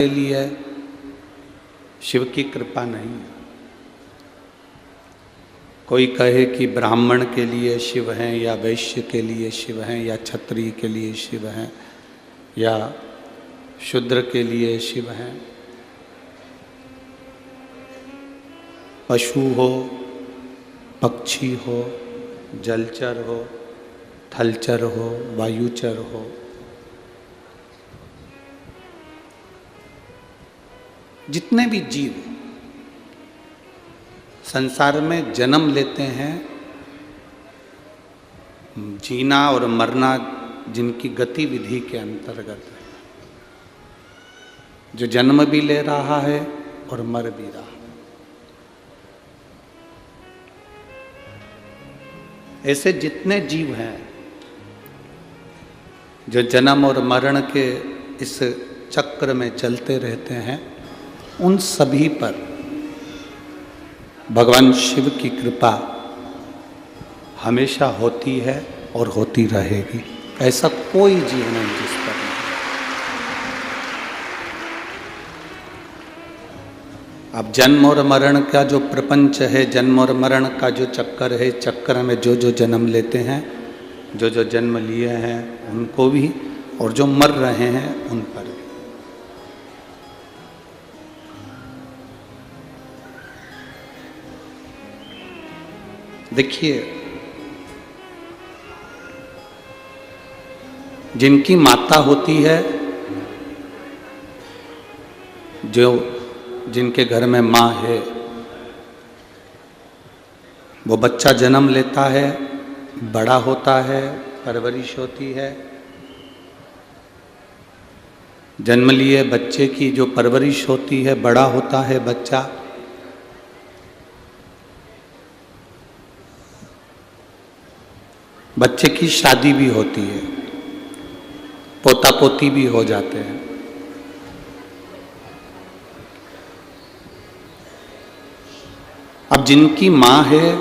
के लिए शिव की कृपा नहीं है। कोई कहे कि ब्राह्मण के लिए शिव हैं, या वैश्य के लिए शिव हैं, या क्षत्रिय के लिए शिव हैं, या शूद्र के लिए शिव हैं। पशु हो, पक्षी हो, जलचर हो, थलचर हो, वायुचर हो, जितने भी जीव संसार में जन्म लेते हैं, जीना और मरना जिनकी गतिविधि के अंतर्गत है, जो जन्म भी ले रहा है और मर भी रहा है। ऐसे जितने जीव हैं जो जन्म और मरण के इस चक्र में चलते रहते हैं, उन सभी पर भगवान शिव की कृपा हमेशा होती है और होती रहेगी। ऐसा कोई जीव नहीं जिस पर नहीं। अब जन्म और मरण का जो प्रपंच है, जन्म और मरण का जो चक्कर है, चक्कर में जो जो जन्म लेते हैं, जो जो जन्म लिए हैं उनको भी, और जो मर रहे हैं उन पर भी। देखिए, जिनकी माता होती है, जो जिनके घर में माँ है, वो बच्चा जन्म लेता है, बड़ा होता है, परवरिश होती है। जन्म लिए बच्चे की जो परवरिश होती है, बड़ा होता है बच्चा, बच्चे की शादी भी होती है, पोता पोती भी हो जाते हैं। अब जिनकी माँ है,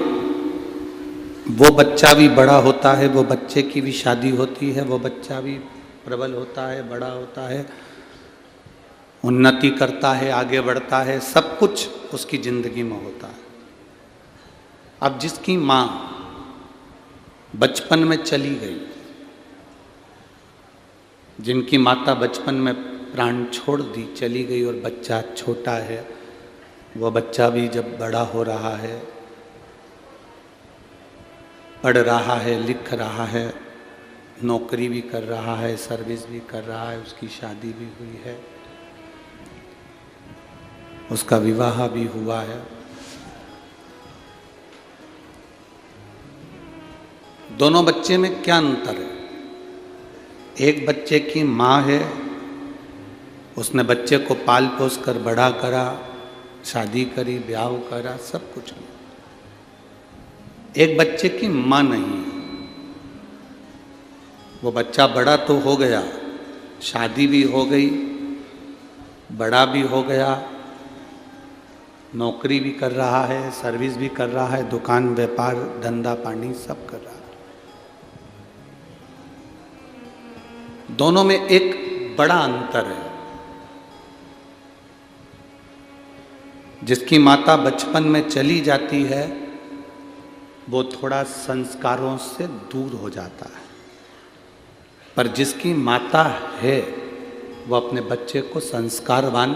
वो बच्चा भी बड़ा होता है, वो बच्चे की भी शादी होती है, वो बच्चा भी प्रबल होता है, बड़ा होता है, उन्नति करता है, आगे बढ़ता है, सब कुछ उसकी जिंदगी में होता है। अब जिसकी माँ बचपन में चली गई, जिनकी माता बचपन में प्राण छोड़ दी, चली गई, और बच्चा छोटा है, वो बच्चा भी जब बड़ा हो रहा है, पढ़ रहा है, लिख रहा है, नौकरी भी कर रहा है, सर्विस भी कर रहा है, उसकी शादी भी हुई है, उसका विवाह भी हुआ है। दोनों बच्चे में क्या अंतर है? एक बच्चे की माँ है, उसने बच्चे को पाल पोस कर बड़ा करा, शादी करी, ब्याह करा, सब कुछ किया। एक बच्चे की माँ नहीं है। वो बच्चा बड़ा तो हो गया, शादी भी हो गई, बड़ा भी हो गया, नौकरी भी कर रहा है, सर्विस भी कर रहा है, दुकान व्यापार धंधा पानी सब कर रहा है। दोनों में एक बड़ा अंतर है। जिसकी माता बचपन में चली जाती है, वो थोड़ा संस्कारों से दूर हो जाता है, पर जिसकी माता है, वो अपने बच्चे को संस्कारवान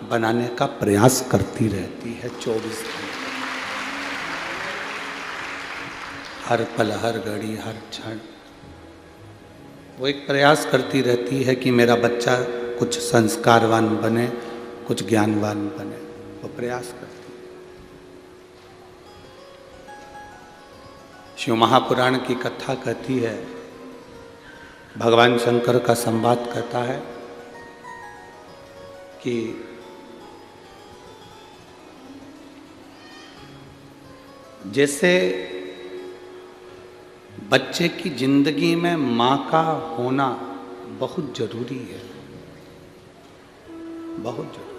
बनाने का प्रयास करती रहती है 24 घंटे, हर पल, हर घड़ी, हर क्षण। वो एक प्रयास करती रहती है कि मेरा बच्चा कुछ संस्कारवान बने, कुछ ज्ञानवान बने। वो प्रयास करती है। शिव महापुराण की कथा कहती है, भगवान शंकर का संवाद कहता है कि जैसे बच्चे की जिंदगी में माँ का होना बहुत जरूरी है, बहुत जरूरी,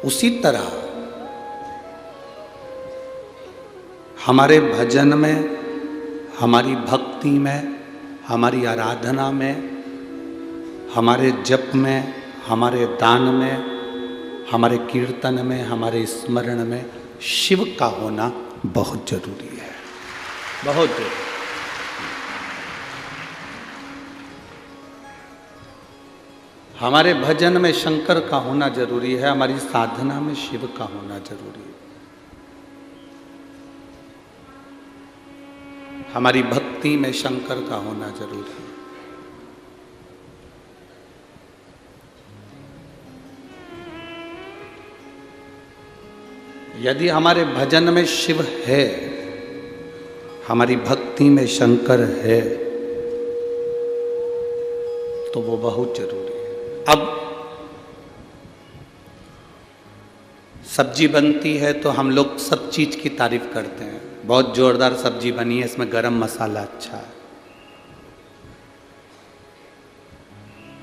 उसी तरह हमारे भजन में, हमारी भक्ति में, हमारी आराधना में हमारे जप में, हमारे दान में, हमारे कीर्तन में, हमारे स्मरण में शिव का होना बहुत जरूरी है, बहुत जरूरी। हमारे भजन में शंकर का होना जरूरी है, हमारी साधना में शिव का होना जरूरी है, हमारी भक्ति में शंकर का होना जरूरी है। यदि हमारे भजन में शिव है, हमारी भक्ति में शंकर है, तो वो बहुत जरूरी है। अब सब्जी बनती है तो हम लोग सब चीज की तारीफ करते हैं, बहुत जोरदार सब्जी बनी है, इसमें गरम मसाला अच्छा है,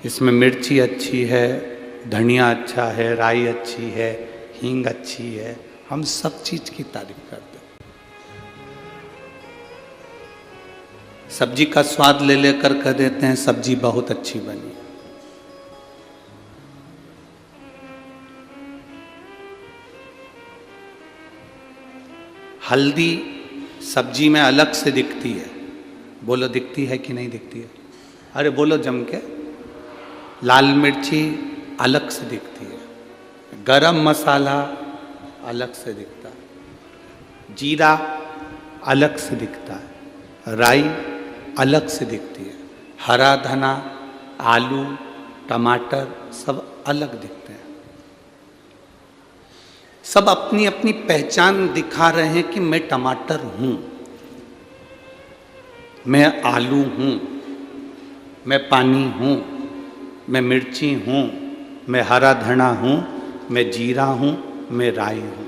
इसमें मिर्ची अच्छी है, धनिया अच्छा है, राई अच्छी है, हींग अच्छी है, हम सब चीज की तारीफ करते हैं। सब्जी का स्वाद ले लेकर कह देते हैं सब्जी बहुत अच्छी बनी। हल्दी सब्जी में अलग से दिखती है, बोलो दिखती है कि नहीं दिखती है? अरे बोलो जम के। लाल मिर्ची अलग से दिखती है, गरम मसाला अलग से दिखता है, जीरा अलग से दिखता है, राई अलग से दिखती है, हरा धना, आलू, टमाटर सब अलग दिखते हैं। सब अपनी अपनी पहचान दिखा रहे हैं कि मैं टमाटर हूं, मैं आलू हूं, मैं पानी हूं, मैं मिर्ची हूं, मैं हरा धना हूं, मैं जीरा हूं, मैं राई हूं।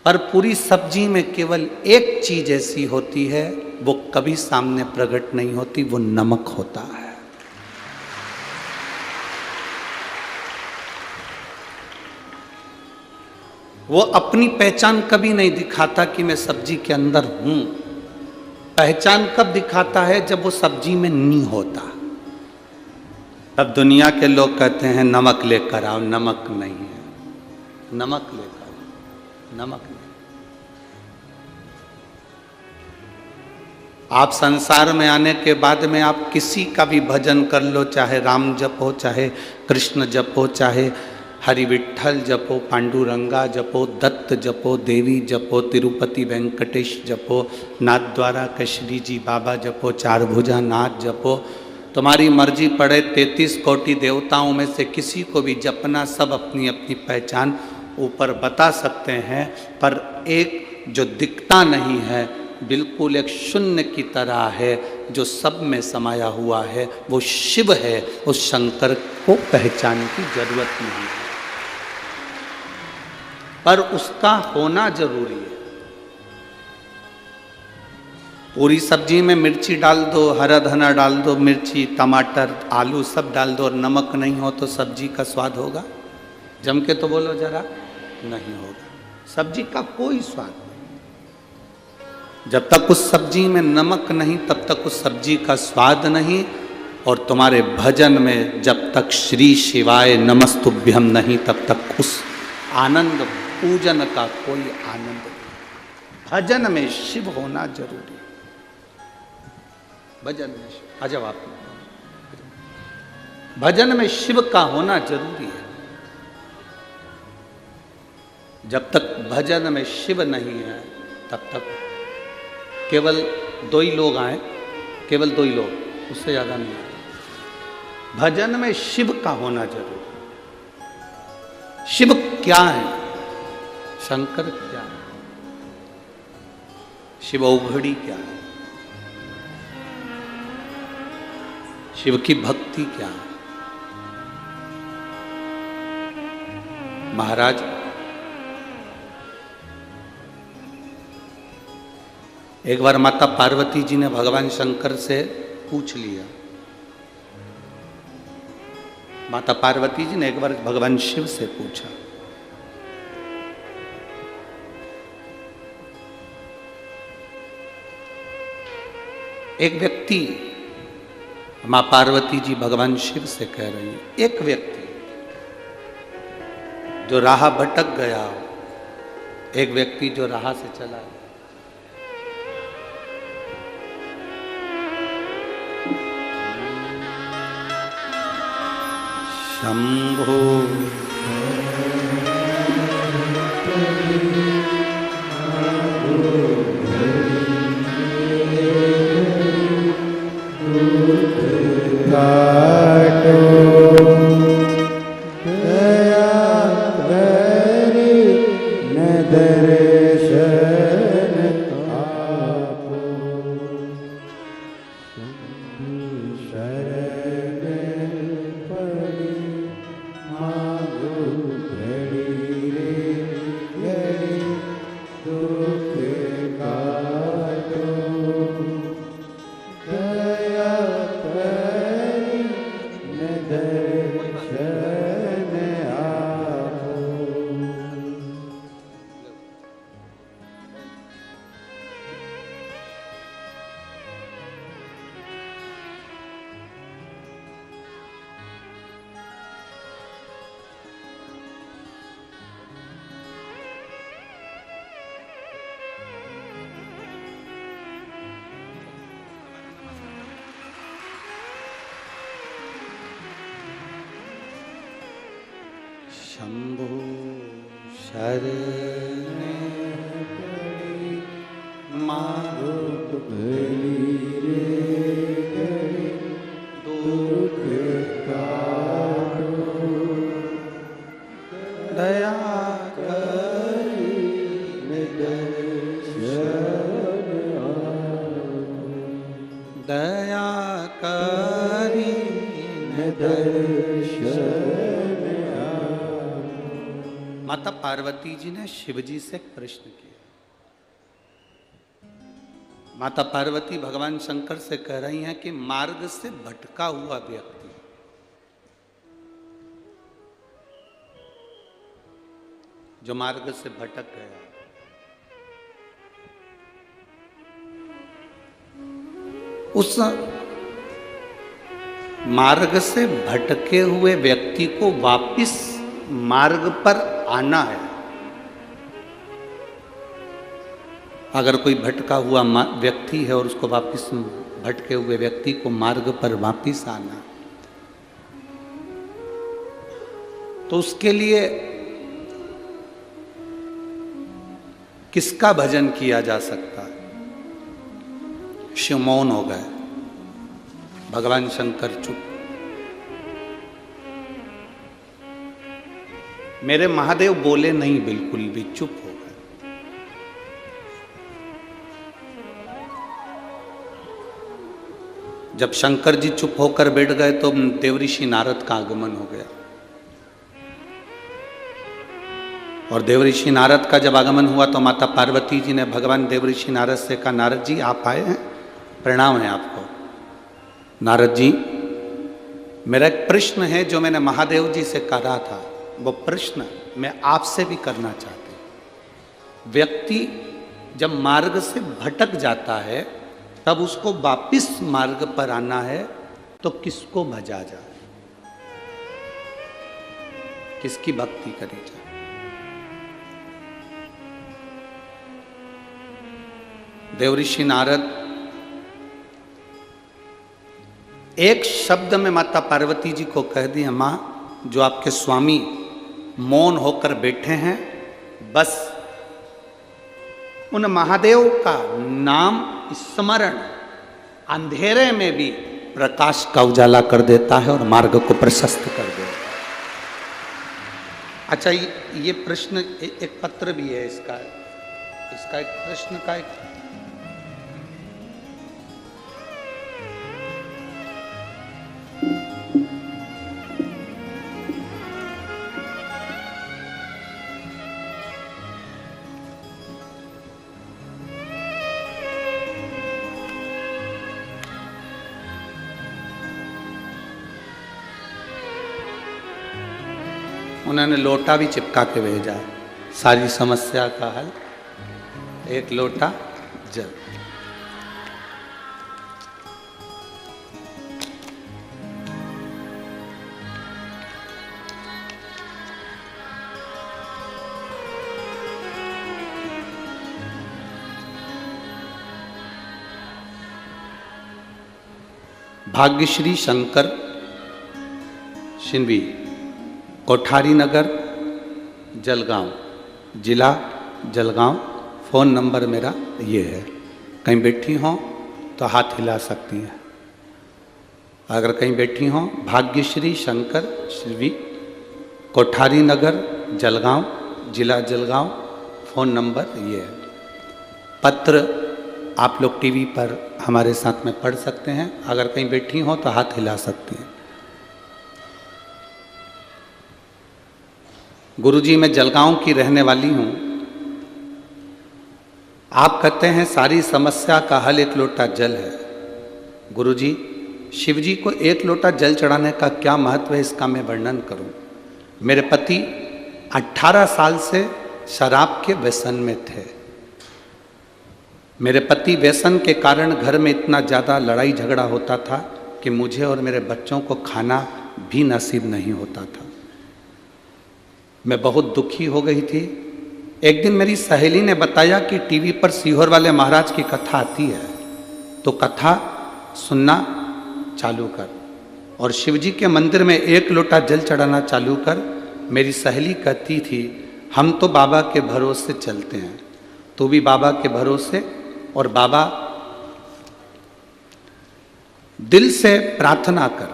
पर पूरी सब्जी में केवल एक चीज ऐसी होती है, वो कभी सामने प्रकट नहीं होती, वो नमक होता है। वो अपनी पहचान कभी नहीं दिखाता कि मैं सब्जी के अंदर हूं। पहचान कब दिखाता है? जब वो सब्जी में नहीं होता। तब दुनिया के लोग कहते हैं नमक लेकर आओ, नमक नहीं है, नमक लेकर आओ, नमक नहीं। आप संसार में आने के बाद में आप किसी का भी भजन कर लो, चाहे राम जपो, चाहे कृष्ण जपो, चाहे हरि विठ्ठल जपो, पांडुरंगा जपो, दत्त जपो, देवी जपो, तिरुपति वेंकटेश जपो, नाथ द्वारा कश्यरी जी बाबा जपो, चार भुजा नाथ जपो, तुम्हारी मर्जी पड़े। 33 कोटि देवताओं में से किसी को भी जपना, सब अपनी अपनी पहचान ऊपर बता सकते हैं, पर एक जो दिखता नहीं है, बिल्कुल एक शून्य की तरह है, जो सब में समाया हुआ है, वो शिव है। उस शंकर को पहचान की जरूरत नहीं है, पर उसका होना जरूरी है। पूरी सब्जी में मिर्ची डाल दो, हरा धना डाल दो, मिर्ची, टमाटर, आलू सब डाल दो और नमक नहीं हो तो सब्जी का स्वाद होगा? जम के तो बोलो जरा, नहीं होगा। सब्जी का कोई स्वाद नहीं। जब तक उस सब्जी में नमक नहीं, तब तक उस सब्जी का स्वाद नहीं। और तुम्हारे भजन में जब तक श्री शिवाय नमस्तुभ्यम नहीं, तब तक उस आनंद पूजन का कोई आनंद नहीं। भजन में शिव होना जरूरी है। भजन में शिव, अजब आप भजन में शिव का होना जरूरी है। जब तक भजन में शिव नहीं है, तब तक केवल 2 ही लोग आए, केवल 2 ही लोग, उससे ज्यादा नहीं आए। भजन में शिव का होना जरूरी है। शिव क्या है? शंकर क्या है? शिव औघड़ी क्या है? शिव की भक्ति क्या है? महाराज, एक बार माता पार्वती जी ने भगवान शंकर से पूछ लिया। माता पार्वती जी ने एक बार भगवान शिव से पूछा, एक व्यक्ति माँ पार्वती जी भगवान शिव से कह रही हैं, एक व्यक्ति जो राह भटक गया हो, एक व्यक्ति जो राह से चला गया, शंभो शंभो शरणे पड़ी मारो दुख काटो दया करी दया करी माता पार्वती जी ने शिव जी से एक प्रश्न किया। माता पार्वती भगवान शंकर से कह रही हैं कि मार्ग से भटका हुआ व्यक्ति जो मार्ग से भटक गया, उस मार्ग से भटके हुए व्यक्ति को वापिस मार्ग पर आना है। अगर कोई भटका हुआ व्यक्ति है और उसको वापिस भटके हुए व्यक्ति को मार्ग पर वापिस आना, तो उसके लिए किसका भजन किया जा सकता है? शिव मौन हो गए, भगवान शंकर चुप। मेरे महादेव बोले नहीं, बिल्कुल भी चुप हो गए। जब शंकर जी चुप होकर बैठ गए तो देवऋषि नारद का आगमन हो गया। और देवऋषि नारद का जब आगमन हुआ तो माता पार्वती जी ने भगवान देवऋषि नारद से कहा, नारद जी आप आए हैं, प्रणाम है आपको। नारद जी, मेरा एक प्रश्न है जो मैंने महादेव जी से कहा था, वो प्रश्न मैं आपसे भी करना चाहती हूं। व्यक्ति जब मार्ग से भटक जाता है तब उसको वापिस मार्ग पर आना है, तो किसको भजा जाए, किसकी भक्ति करी जाए? देवऋषि नारद एक शब्द में माता पार्वती जी को कह दिया, मां, जो आपके स्वामी मौन होकर बैठे हैं, बस उन महादेव का नाम स्मरण अंधेरे में भी प्रकाश का उजाला कर देता है और मार्ग को प्रशस्त कर देता है। अच्छा, ये प्रश्न एक पत्र भी है इसका एक प्रश्न का एक उन्होंने लोटा भी चिपका के भेजा है, सारी समस्या का हल एक लोटा जल। भाग्यश्री शंकर शिंवी, कोठारी नगर, जलगांव, जिला जलगांव। फ़ोन नंबर मेरा ये है। कहीं बैठी हों तो हाथ हिला सकती हैं। अगर कहीं बैठी हों, भाग्यश्री शंकर शिंवी, कोठारी नगर, जलगांव, जिला जलगांव। फ़ोन नंबर ये है। पत्र आप लोग टीवी पर हमारे साथ में पढ़ सकते हैं। अगर कहीं बैठी हों तो हाथ हिला सकती हैं। गुरुजी, मैं जलगांव की रहने वाली हूँ। आप कहते हैं सारी समस्या का हल एक लोटा जल है। गुरुजी, शिवजी को एक लोटा जल चढ़ाने का क्या महत्व है, इसका मैं वर्णन करूं। मेरे पति 18 साल से शराब के व्यसन में थे। मेरे पति व्यसन के कारण घर में इतना ज़्यादा लड़ाई झगड़ा होता था कि मुझे और मेरे बच्चों को खाना भी नसीब नहीं होता था। मैं बहुत दुखी हो गई थी। एक दिन मेरी सहेली ने बताया कि टीवी पर सीहोर वाले महाराज की कथा आती है, तो कथा सुनना चालू कर और शिवजी के मंदिर में एक लोटा जल चढ़ाना चालू कर। मेरी सहेली कहती थी, हम तो बाबा के भरोसे चलते हैं, तू भी बाबा के भरोसे। और बाबा दिल से प्रार्थना कर।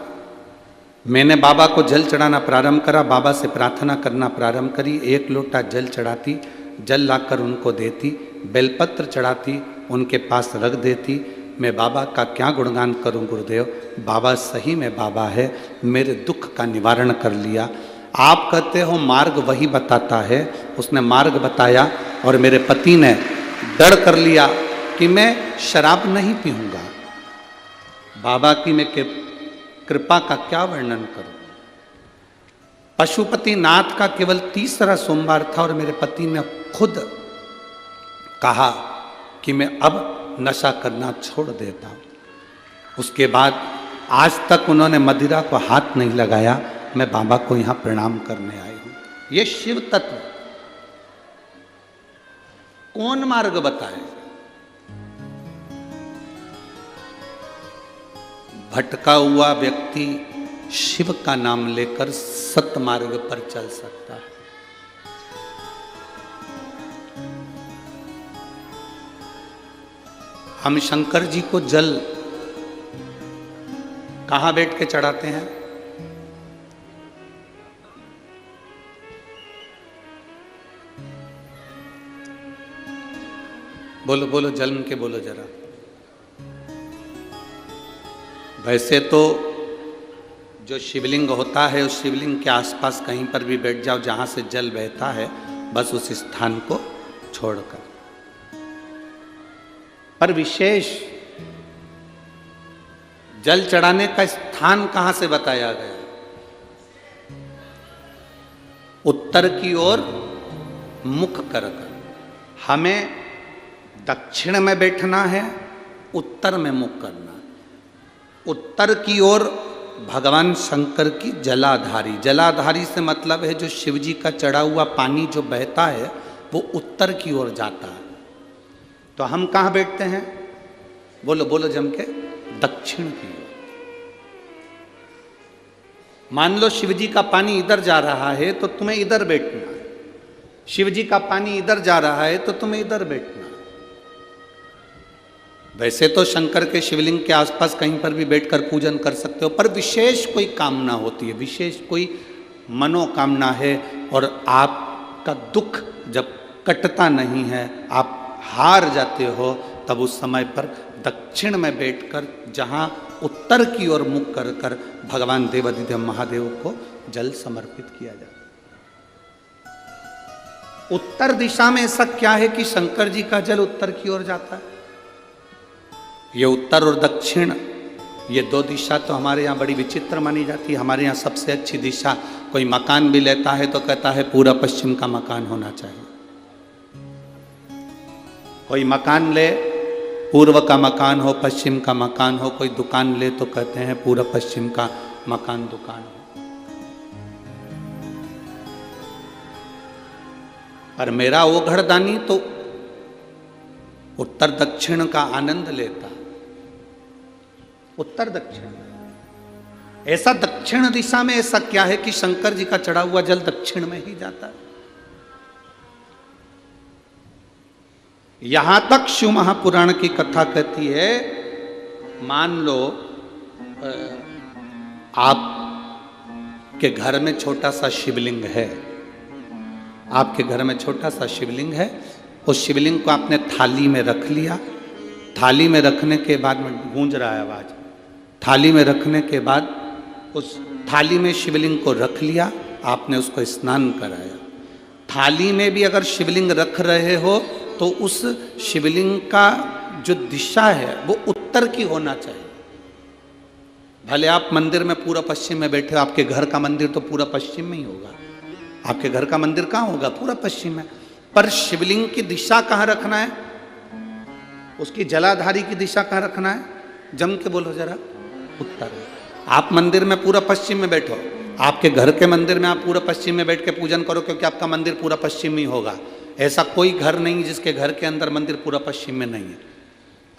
मैंने बाबा को जल चढ़ाना प्रारंभ करा, बाबा से प्रार्थना करना प्रारंभ करी। एक लोटा जल चढ़ाती, जल लाकर उनको देती, बेलपत्र चढ़ाती, उनके पास रख देती। मैं बाबा का क्या गुणगान करूं गुरुदेव, बाबा सही में बाबा है, मेरे दुख का निवारण कर लिया। आप कहते हो मार्ग वही बताता है, उसने मार्ग बताया और मेरे पति ने डर कर लिया कि मैं शराब नहीं पीऊंगा। बाबा की मैं कृपा का क्या वर्णन करूं। पशुपति नाथ का केवल 30वां सोमवार था और मेरे पति ने खुद कहा कि मैं अब नशा करना छोड़ देता हूं। उसके बाद आज तक उन्होंने मदिरा को हाथ नहीं लगाया। मैं बाबा को यहां प्रणाम करने आई हूं। ये शिव तत्व कौन मार्ग बताए? भटका हुआ व्यक्ति शिव का नाम लेकर सतमार्ग पर चल सकता है। हम शंकर जी को जल कहां बैठ के चढ़ाते हैं? बोलो बोलो, जन्म के बोलो जरा। वैसे तो जो शिवलिंग होता है, उस शिवलिंग के आसपास कहीं पर भी बैठ जाओ जहां से जल बहता है, बस उस स्थान को छोड़कर। पर विशेष जल चढ़ाने का स्थान कहां से बताया गया? उत्तर की ओर मुख कर। हमें दक्षिण में बैठना है, उत्तर में मुख करना। उत्तर की ओर भगवान शंकर की जलाधारी, जलाधारी से मतलब है जो शिवजी का चढ़ा हुआ पानी जो बहता है वो उत्तर की ओर जाता है। तो हम कहाँ बैठते हैं? बोलो बोलो जम के, दक्षिण की ओर। मान लो शिवजी का पानी इधर जा रहा है तो तुम्हें इधर बैठना है। शिवजी का पानी इधर जा रहा है तो तुम्हें इधर बैठना है। वैसे तो शंकर के शिवलिंग के आसपास कहीं पर भी बैठकर पूजन कर सकते हो, पर विशेष कोई कामना होती है, विशेष कोई मनोकामना है और आपका दुख जब कटता नहीं है, आप हार जाते हो, तब उस समय पर दक्षिण में बैठकर जहाँ उत्तर की ओर मुख कर कर भगवान देवाधिदेव महादेव को जल समर्पित किया जाता है। उत्तर दिशा में ऐसा क्या है कि शंकर जी का जल उत्तर की ओर जाता है? ये उत्तर और दक्षिण, ये दो दिशा तो हमारे यहाँ बड़ी विचित्र मानी जाती है। हमारे यहाँ सबसे अच्छी दिशा, कोई मकान भी लेता है तो कहता है पूरा पश्चिम का मकान होना चाहिए। कोई मकान ले, पूर्व का मकान हो, पश्चिम का मकान हो। कोई दुकान ले तो कहते हैं पूरा पश्चिम का मकान दुकान हो। पर मेरा वो घरदानी तो उत्तर दक्षिण का आनंद लेता। उत्तर दक्षिण ऐसा दक्षिण दिशा में ऐसा क्या है कि शंकर जी का चढ़ा हुआ जल दक्षिण में ही जाता है? यहां तक शिव महापुराण की कथा कहती है, मान लो आपके घर में छोटा सा शिवलिंग है, आपके घर में छोटा सा शिवलिंग है, उस शिवलिंग को आपने थाली में रख लिया। थाली में रखने के बाद में गूंज रहा है आवाज, थाली में रखने के बाद उस थाली में शिवलिंग को रख लिया, आपने उसको स्नान कराया। थाली में भी अगर शिवलिंग रख रहे हो तो उस शिवलिंग का जो दिशा है वो उत्तर की होना चाहिए। भले आप मंदिर में पूरा पश्चिम में बैठे हो, आपके घर का मंदिर तो पूरा पश्चिम में ही होगा, आपके घर का मंदिर कहाँ होगा? पूरा पश्चिम में। पर शिवलिंग की दिशा कहाँ रखना है, उसकी जलाधारी की दिशा कहाँ रखना है? जम के बोलो जरा, उत्तर। आप मंदिर में पूरा पश्चिम में बैठो, आपके घर के मंदिर में आप पूरा पश्चिम में बैठ के पूजन करो, क्योंकि आपका मंदिर पूरा पश्चिम ही होगा। ऐसा कोई घर नहीं जिसके घर के अंदर मंदिर पूरा पश्चिम में नहीं है।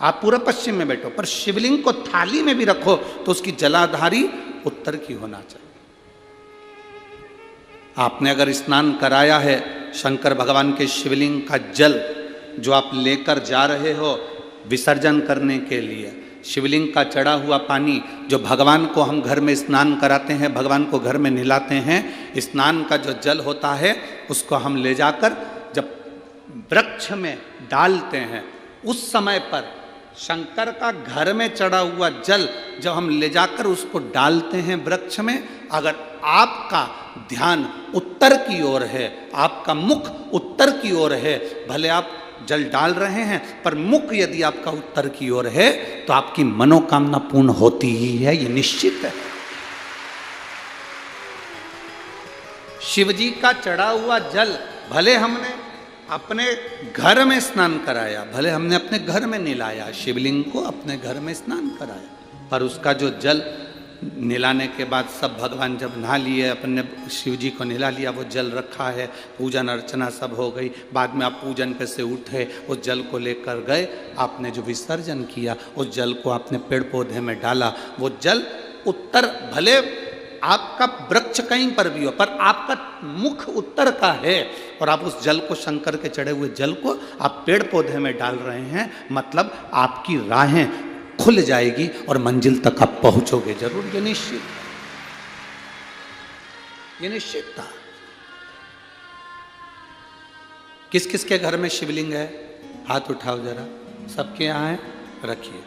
आप पूरा पश्चिम में बैठो, पर शिवलिंग को थाली में भी रखो तो उसकी जलाधारी उत्तर की होना चाहिए। आपने अगर स्नान कराया है शंकर भगवान के शिवलिंग का जल जो आप लेकर जा रहे हो विसर्जन करने के लिए, शिवलिंग का चढ़ा हुआ पानी जो भगवान को हम घर में स्नान कराते हैं, भगवान को घर में नहलाते हैं, स्नान का जो जल होता है उसको हम ले जाकर जब वृक्ष में डालते हैं, उस समय पर शंकर का घर में चढ़ा हुआ जल जब हम ले जाकर उसको डालते हैं वृक्ष में, अगर आपका ध्यान उत्तर की ओर है, आपका मुख उत्तर की ओर है, भले आप जल डाल रहे हैं पर मुख यदि आपका उत्तर की ओर है तो आपकी मनोकामना पूर्ण होती ही है, ये निश्चित है। शिव जी का चढ़ा हुआ जल भले हमने अपने घर में स्नान कराया, भले हमने अपने घर में नहलाया, शिवलिंग को अपने घर में स्नान कराया, पर उसका जो जल नहलाने के बाद सब भगवान जब नहा लिए, अपने शिव जी को नहला लिया, वो जल रखा है, पूजन अर्चना सब हो गई, बाद में आप पूजन पे से उठे, उस जल को लेकर गए, आपने जो विसर्जन किया उस जल को आपने पेड़ पौधे में डाला, वो जल उत्तर, भले आपका वृक्ष कहीं पर भी हो पर आपका मुख उत्तर का है और आप उस जल को, शंकर के चढ़े हुए जल को आप पेड़ पौधे में डाल रहे हैं, मतलब आपकी राहें खुल जाएगी और मंजिल तक आप पहुंचोगे जरूर, ये निश्चित, ये निश्चित था। किस किस के घर में शिवलिंग है? हाथ उठाओ जरा, सबके यहाँ है, रखिए।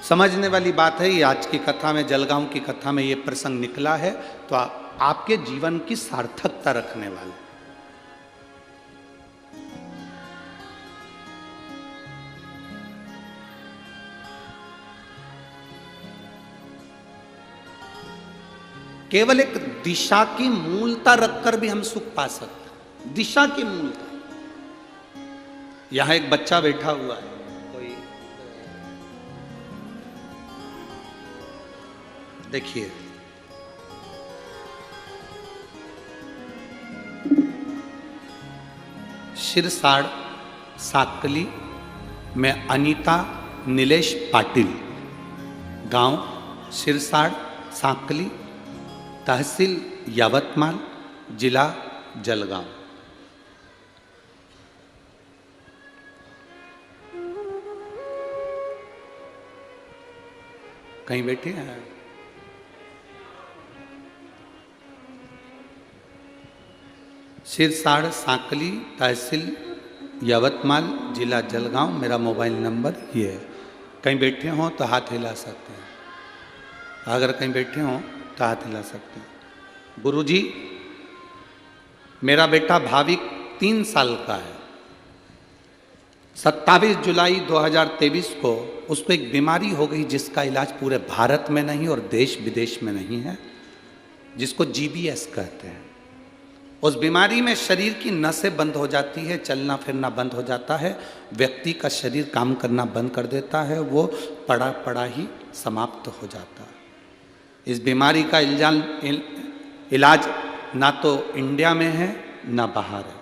समझने वाली बात है, ये आज की कथा में, जलगांव की कथा में ये प्रसंग निकला है तो आपके जीवन की सार्थकता रखने वाले। केवल एक दिशा की मूलता रखकर भी हम सुख पा सकते हैं, दिशा की मूलता। यहां एक बच्चा बैठा हुआ है, कोई देखिए, सिरसाड़ साकली में अनीता नीलेश पाटिल, गांव सिरसाड़ साकली, तहसील यावतमाल, जिला जलगांव। कहीं बैठे हैं? सिरसाड़ साकली, तहसील यावतमाल, जिला जलगांव। मेरा मोबाइल नंबर ये है। कहीं बैठे हों तो हाथ हिला सकते हैं, अगर कहीं बैठे हों तो हाथ हिला सकते हैं। गुरुजी, मेरा बेटा भाविक 3 साल का है। 27 जुलाई 2023 को उसको एक बीमारी हो गई जिसका इलाज पूरे भारत में नहीं और देश विदेश में नहीं है, जिसको GBS कहते हैं। उस बीमारी में शरीर की नसें बंद हो जाती है, चलना फिरना बंद हो जाता है, व्यक्ति का शरीर काम करना बंद कर देता है, वो पड़ा पड़ा ही समाप्त हो जाता है। इस बीमारी का इलाज ना तो इंडिया में है ना बाहर है।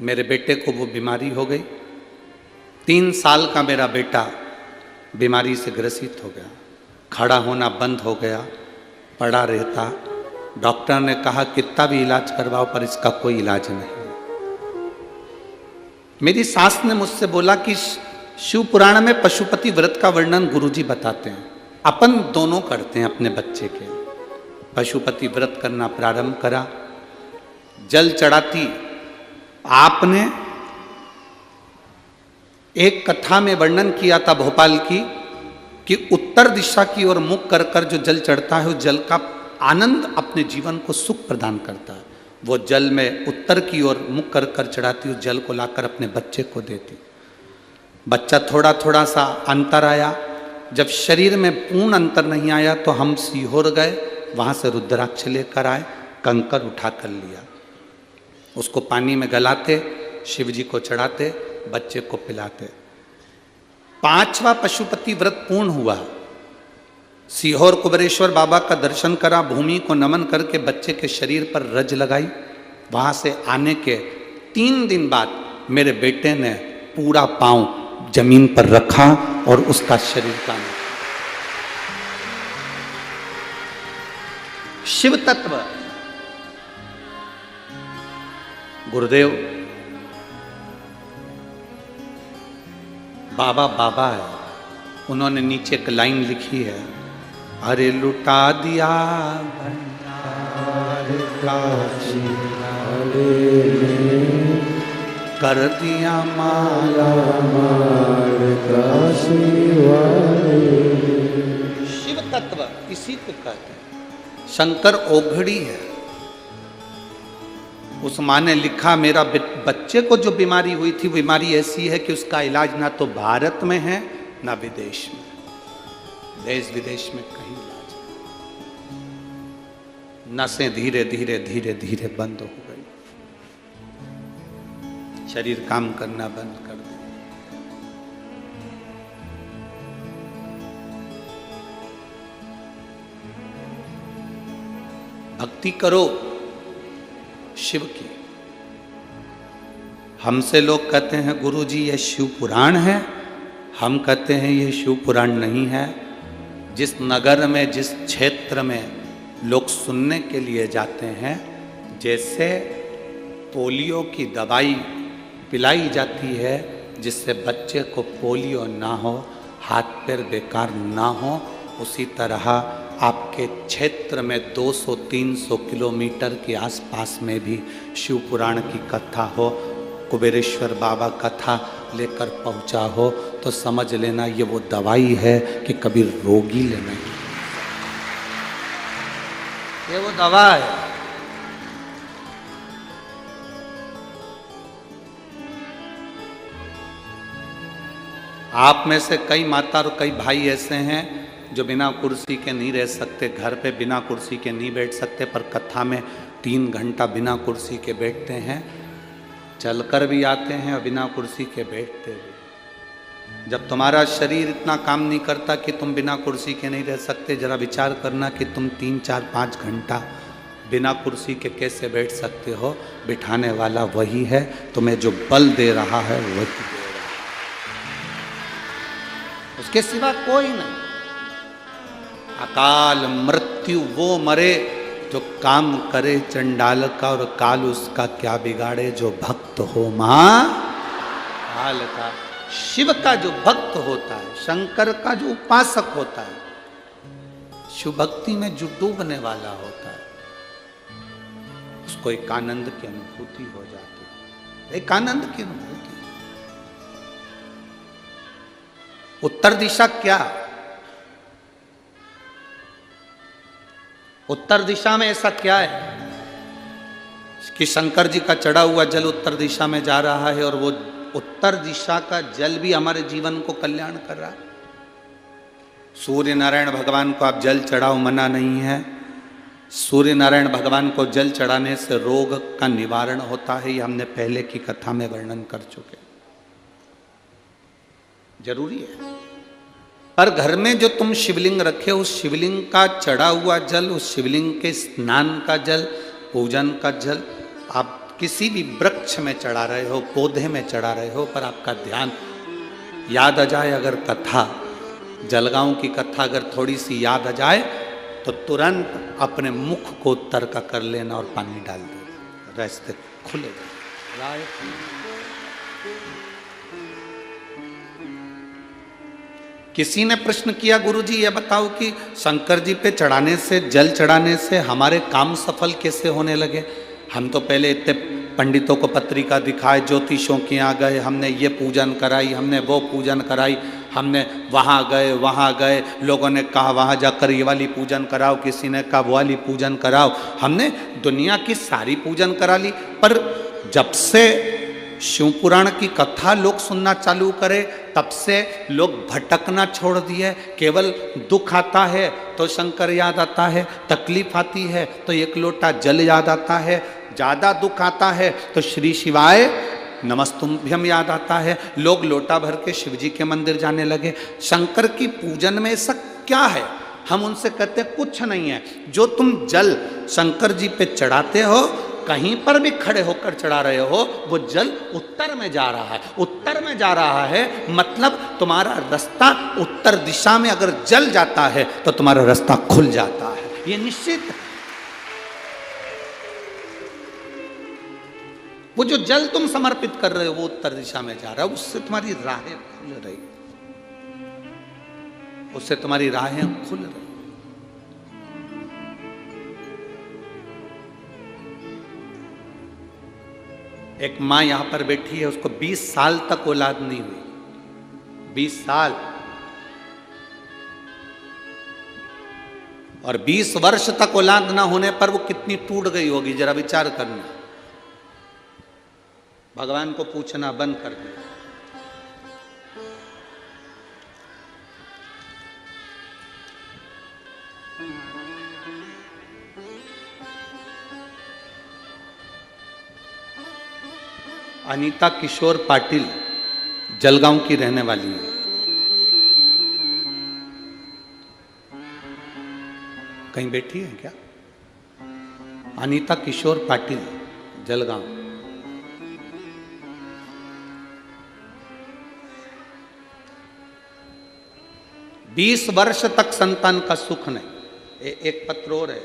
मेरे बेटे को वो बीमारी हो गई। 3 साल का मेरा बेटा बीमारी से ग्रसित हो गया, खड़ा होना बंद हो गया, पड़ा रहता। डॉक्टर ने कहा कितना भी इलाज करवाओ पर इसका कोई इलाज नहीं। मेरी सास ने मुझसे बोला कि शिव पुराण में पशुपति व्रत का वर्णन गुरुजी बताते हैं, अपन दोनों करते हैं अपने बच्चे के। पशुपति व्रत करना प्रारंभ करा, जल चढ़ाती। आपने एक कथा में वर्णन किया था भोपाल की कि उत्तर दिशा की ओर मुख कर कर जो जल चढ़ता है, वो जल का आनंद अपने जीवन को सुख प्रदान करता है। वो जल में उत्तर की ओर मुख कर कर चढ़ाती, उस जल को लाकर अपने बच्चे को देती। बच्चा थोड़ा थोड़ा सा अंतर आया। जब शरीर में पूर्ण अंतर नहीं आया तो हम सीहोर गए, वहाँ से रुद्राक्ष लेकर आए, कंकर उठा कर लिया, उसको पानी में गलाते, शिव जी को चढ़ाते, बच्चे को पिलाते। 5वां पशुपति व्रत पूर्ण हुआ। सीहोर कुबेरेश्वर बाबा का दर्शन करा, भूमि को नमन करके बच्चे के शरीर पर रज लगाई। वहां से आने के 3 दिन बाद मेरे बेटे ने पूरा पांव जमीन पर रखा और उसका शरीर का शिव तत्व। गुरुदेव बाबा बाबा है, उन्होंने नीचे एक लाइन लिखी है, अरे लुटा दिया भंडार काशी वाले ने, कर दिया माला मार काशी वाले। शिव तत्व इसी को कहते हैं। शंकर ओघड़ी है। उस माँ ने लिखा, मेरा बच्चे को जो बीमारी हुई थी, बीमारी ऐसी है कि उसका इलाज ना तो भारत में है ना विदेश में, देश विदेश में कहीं इलाज नहीं। नसें धीरे धीरे धीरे धीरे बंद हो गई, शरीर काम करना बंद कर दिया। भक्ति करो शिव की। हमसे लोग कहते हैं गुरुजी ये शिव पुराण है, हम कहते हैं ये शिव पुराण नहीं है। जिस नगर में, जिस क्षेत्र में लोग सुनने के लिए जाते हैं, जैसे पोलियो की दवाई पिलाई जाती है जिससे बच्चे को पोलियो ना हो, हाथ पैर बेकार ना हो, उसी तरह आपके क्षेत्र में 200-300 किलोमीटर के आसपास में भी शिव पुराण की कथा हो, कुबेरेश्वर बाबा कथा लेकर पहुंचा हो, तो समझ लेना ये वो दवाई है कि कभी रोगी लेना, ये वो दवा है। आप में से कई माता और कई भाई ऐसे हैं जो बिना कुर्सी के नहीं रह सकते, घर पे बिना कुर्सी के नहीं बैठ सकते, पर कथा में 3 घंटा बिना कुर्सी के बैठते हैं, चलकर भी आते हैं और बिना कुर्सी के बैठते भी। जब तुम्हारा शरीर इतना काम नहीं करता कि तुम बिना कुर्सी के नहीं रह सकते, जरा विचार करना कि तुम 3, 4, 5 घंटा बिना कुर्सी के कैसे बैठ सकते हो। बिठाने वाला वही है, तुम्हें जो बल दे रहा है वही दे रहा है, उसके सिवा कोई नहीं। अकाल मृत्यु वो मरे जो काम करे चंडाल का, और काल उसका क्या बिगाड़े जो भक्त हो महाकाल का। शिव का जो भक्त होता है, शंकर का जो उपासक होता है, शिव भक्ति में जो डूबने वाला होता है, उसको एक आनंद की अनुभूति हो जाती है, एक आनंद की अनुभूति। उत्तर दिशा क्या? उत्तर दिशा में ऐसा क्या है कि शंकर जी का चढ़ा हुआ जल उत्तर दिशा में जा रहा है, और वो उत्तर दिशा का जल भी हमारे जीवन को कल्याण कर रहा है। सूर्य नारायण भगवान को आप जल चढ़ाओ, मना नहीं है। सूर्य नारायण भगवान को जल चढ़ाने से रोग का निवारण होता है, ये हमने पहले की कथा में वर्णन कर चुके। जरूरी है। पर घर में जो तुम शिवलिंग रखे, उस शिवलिंग का चढ़ा हुआ जल, उस शिवलिंग के स्नान का जल, पूजन का जल आप किसी भी वृक्ष में चढ़ा रहे हो, पौधे में चढ़ा रहे हो, पर आपका ध्यान याद आ जाए। अगर कथा, जलगांव की कथा अगर थोड़ी सी याद आ जाए तो तुरंत अपने मुख को उत्तर का कर लेना और पानी डाल देना, रास्ते खुले जाए। किसी ने प्रश्न किया, गुरुजी ये बताओ कि शंकर जी पे चढ़ाने से, जल चढ़ाने से हमारे काम सफल कैसे होने लगे? हम तो पहले इतने पंडितों को पत्रिका दिखाए, ज्योतिषों के यहाँ गए, हमने ये पूजन कराई, हमने वो पूजन कराई, हमने वहाँ गए, लोगों ने कहा वहाँ जाकर ये वाली पूजन कराओ, किसी ने कहा वो वाली पूजन कराओ, हमने दुनिया की सारी पूजन करा ली। पर जब से शिव पुराण की कथा लोग सुनना चालू करे, तब से लोग भटकना छोड़ दिए। केवल दुख आता है तो शंकर याद आता है, तकलीफ आती है तो एक लोटा जल याद आता है, ज़्यादा दुख आता है तो श्री शिवाय नमस्तुभ्यम याद आता है। लोग लोटा भर के शिव जी के मंदिर जाने लगे। शंकर की पूजन में ऐसा क्या है? हम उनसे कहते हैं कुछ नहीं है। जो तुम जल शंकर जी पे चढ़ाते हो, कहीं पर भी खड़े होकर चढ़ा रहे हो, वो जल उत्तर में जा रहा है। उत्तर में जा रहा है मतलब तुम्हारा रास्ता उत्तर दिशा में अगर जल जाता है तो तुम्हारा रास्ता खुल जाता है, ये निश्चित है। वो जो जल तुम समर्पित कर रहे हो वो उत्तर दिशा में जा रहा है, उससे तुम्हारी राहें खुल रही, उससे तुम्हारी राहें खुल रही। एक माँ यहां पर बैठी है, उसको 20 साल तक औलाद नहीं हुई, 20 साल, और 20 वर्ष तक औलाद ना होने पर वो कितनी टूट गई होगी, जरा विचार करना। भगवान को पूछना बंद कर दे। अनीता किशोर पाटिल जलगांव की रहने वाली है। कहीं बैठी है क्या? अनीता किशोर पाटिल जलगांव। बीस वर्ष तक संतान का सुख नहीं। एक पत्र और है,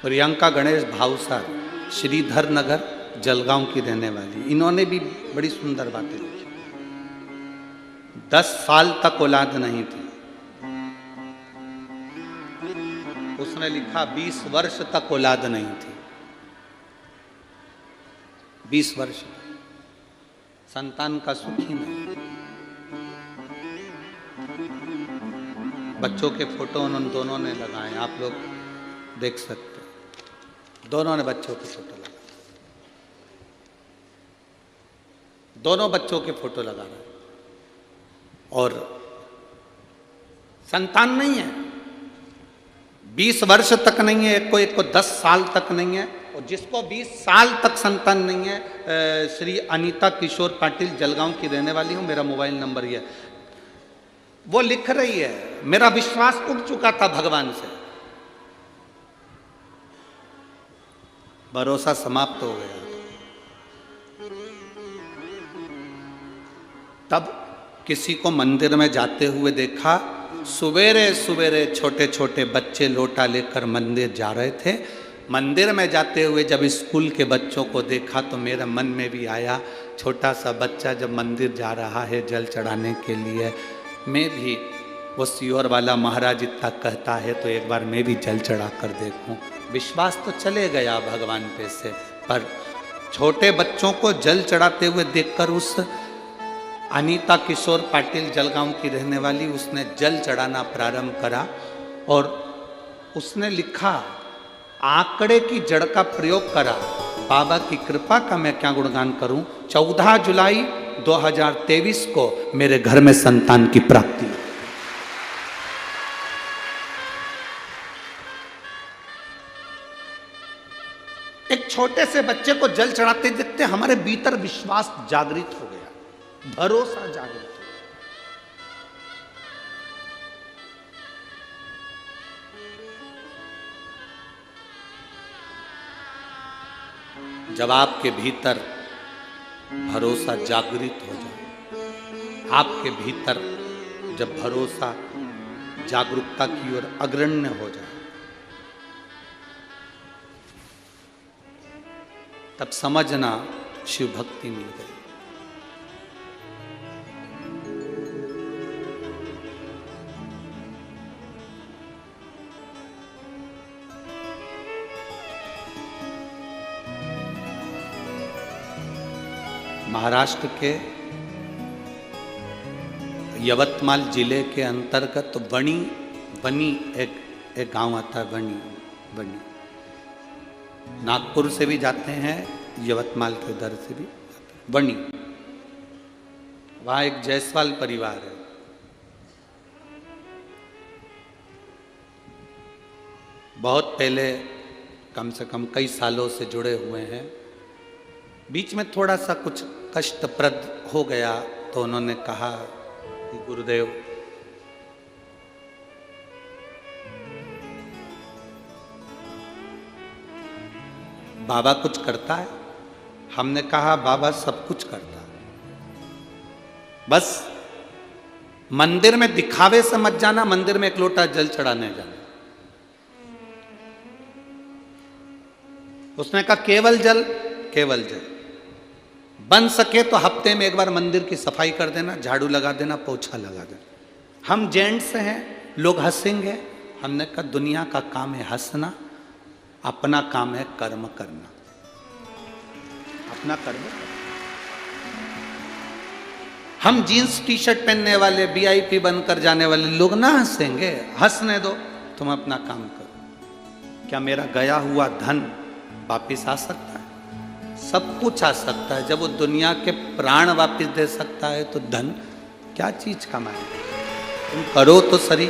प्रियंका गणेश भावसार श्रीधर नगर जलगांव की रहने वाली। इन्होंने भी बड़ी सुंदर बातें लिखी। 10 साल तक औलाद नहीं थी। उसने लिखा 20 वर्ष तक औलाद नहीं थी। 20 वर्ष संतान का सुख ही नहीं। बच्चों के फोटो उन दोनों ने लगाए, आप लोग देख सकते हैं। दोनों ने बच्चों के फोटो लगाए, दोनों बच्चों के फोटो लगा रहे, और संतान नहीं है। 20 वर्ष तक नहीं है, एक को 10 साल तक नहीं है, और जिसको 20 साल तक संतान नहीं है, श्री अनीता किशोर पाटिल जलगांव की रहने वाली हूँ, मेरा मोबाइल नंबर ये है। वो लिख रही है, मेरा विश्वास उठ चुका था भगवान से, भरोसा समाप्त हो गया। तब किसी को मंदिर में जाते हुए देखा, सवेरे सवेरे छोटे छोटे बच्चे लोटा लेकर मंदिर जा रहे थे। मंदिर में जाते हुए जब स्कूल के बच्चों को देखा तो मेरे मन में भी आया, छोटा सा बच्चा जब मंदिर जा रहा है जल चढ़ाने के लिए, मैं भी वो सियोर वाला महाराज इतना कहता है तो एक बार मैं भी जल चढ़ा कर देखूं। विश्वास तो चले गया भगवान पे से, पर छोटे बच्चों को जल चढ़ाते हुए देखकर उस अनीता किशोर पाटिल जलगांव की रहने वाली, उसने जल चढ़ाना प्रारंभ करा और उसने लिखा, आंकड़े की जड़ का प्रयोग करा। बाबा की कृपा का मैं क्या गुणगान करूं। 14 जुलाई 2023 को मेरे घर में संतान की प्राप्ति। एक छोटे से बच्चे को जल चढ़ाते देखते हमारे भीतर विश्वास जागृत हो गया, भरोसा जागृत हो गया। जब आपके भीतर भरोसा जागृत हो जाए, आपके भीतर जब भरोसा जागरूकता की ओर अग्रण्य हो जाए, तब समझना शिव भक्ति मिल गई। महाराष्ट्र के यवतमाल जिले के अंतर्गत वनी एक गांव आता है, वनी नागपुर से भी जाते हैं, यवतमाल के उधर से भी वनी। वहाँ एक जायसवाल परिवार है। बहुत पहले, कम से कम कई सालों से जुड़े हुए हैं। बीच में थोड़ा सा कुछ कष्टप्रद हो गया तो उन्होंने कहा कि गुरुदेव, बाबा कुछ करता है? हमने कहा बाबा सब कुछ करता है, बस मंदिर में दिखावे से मत जाना, मंदिर में एक लोटा जल चढ़ाने जाना। उसने कहा केवल जल बन सके तो हफ्ते में एक बार मंदिर की सफाई कर देना, झाड़ू लगा देना, पोछा लगा देना। हम जेंट्स हैं, लोग हंसेंगे। हमने कहा दुनिया का काम है हंसना, अपना काम है कर्म करना, अपना कर्म करना। हम जीन्स टी शर्ट पहनने वाले VIP बनकर जाने वाले लोग ना हंसेंगे, हंसने दो, तुम अपना काम करो। क्या मेरा गया हुआ धन वापिस आ सकता है? सब कुछ आ सकता है। जब वो दुनिया के प्राण वापिस दे सकता है तो धन क्या चीज कमाए? तुम करो तो सही।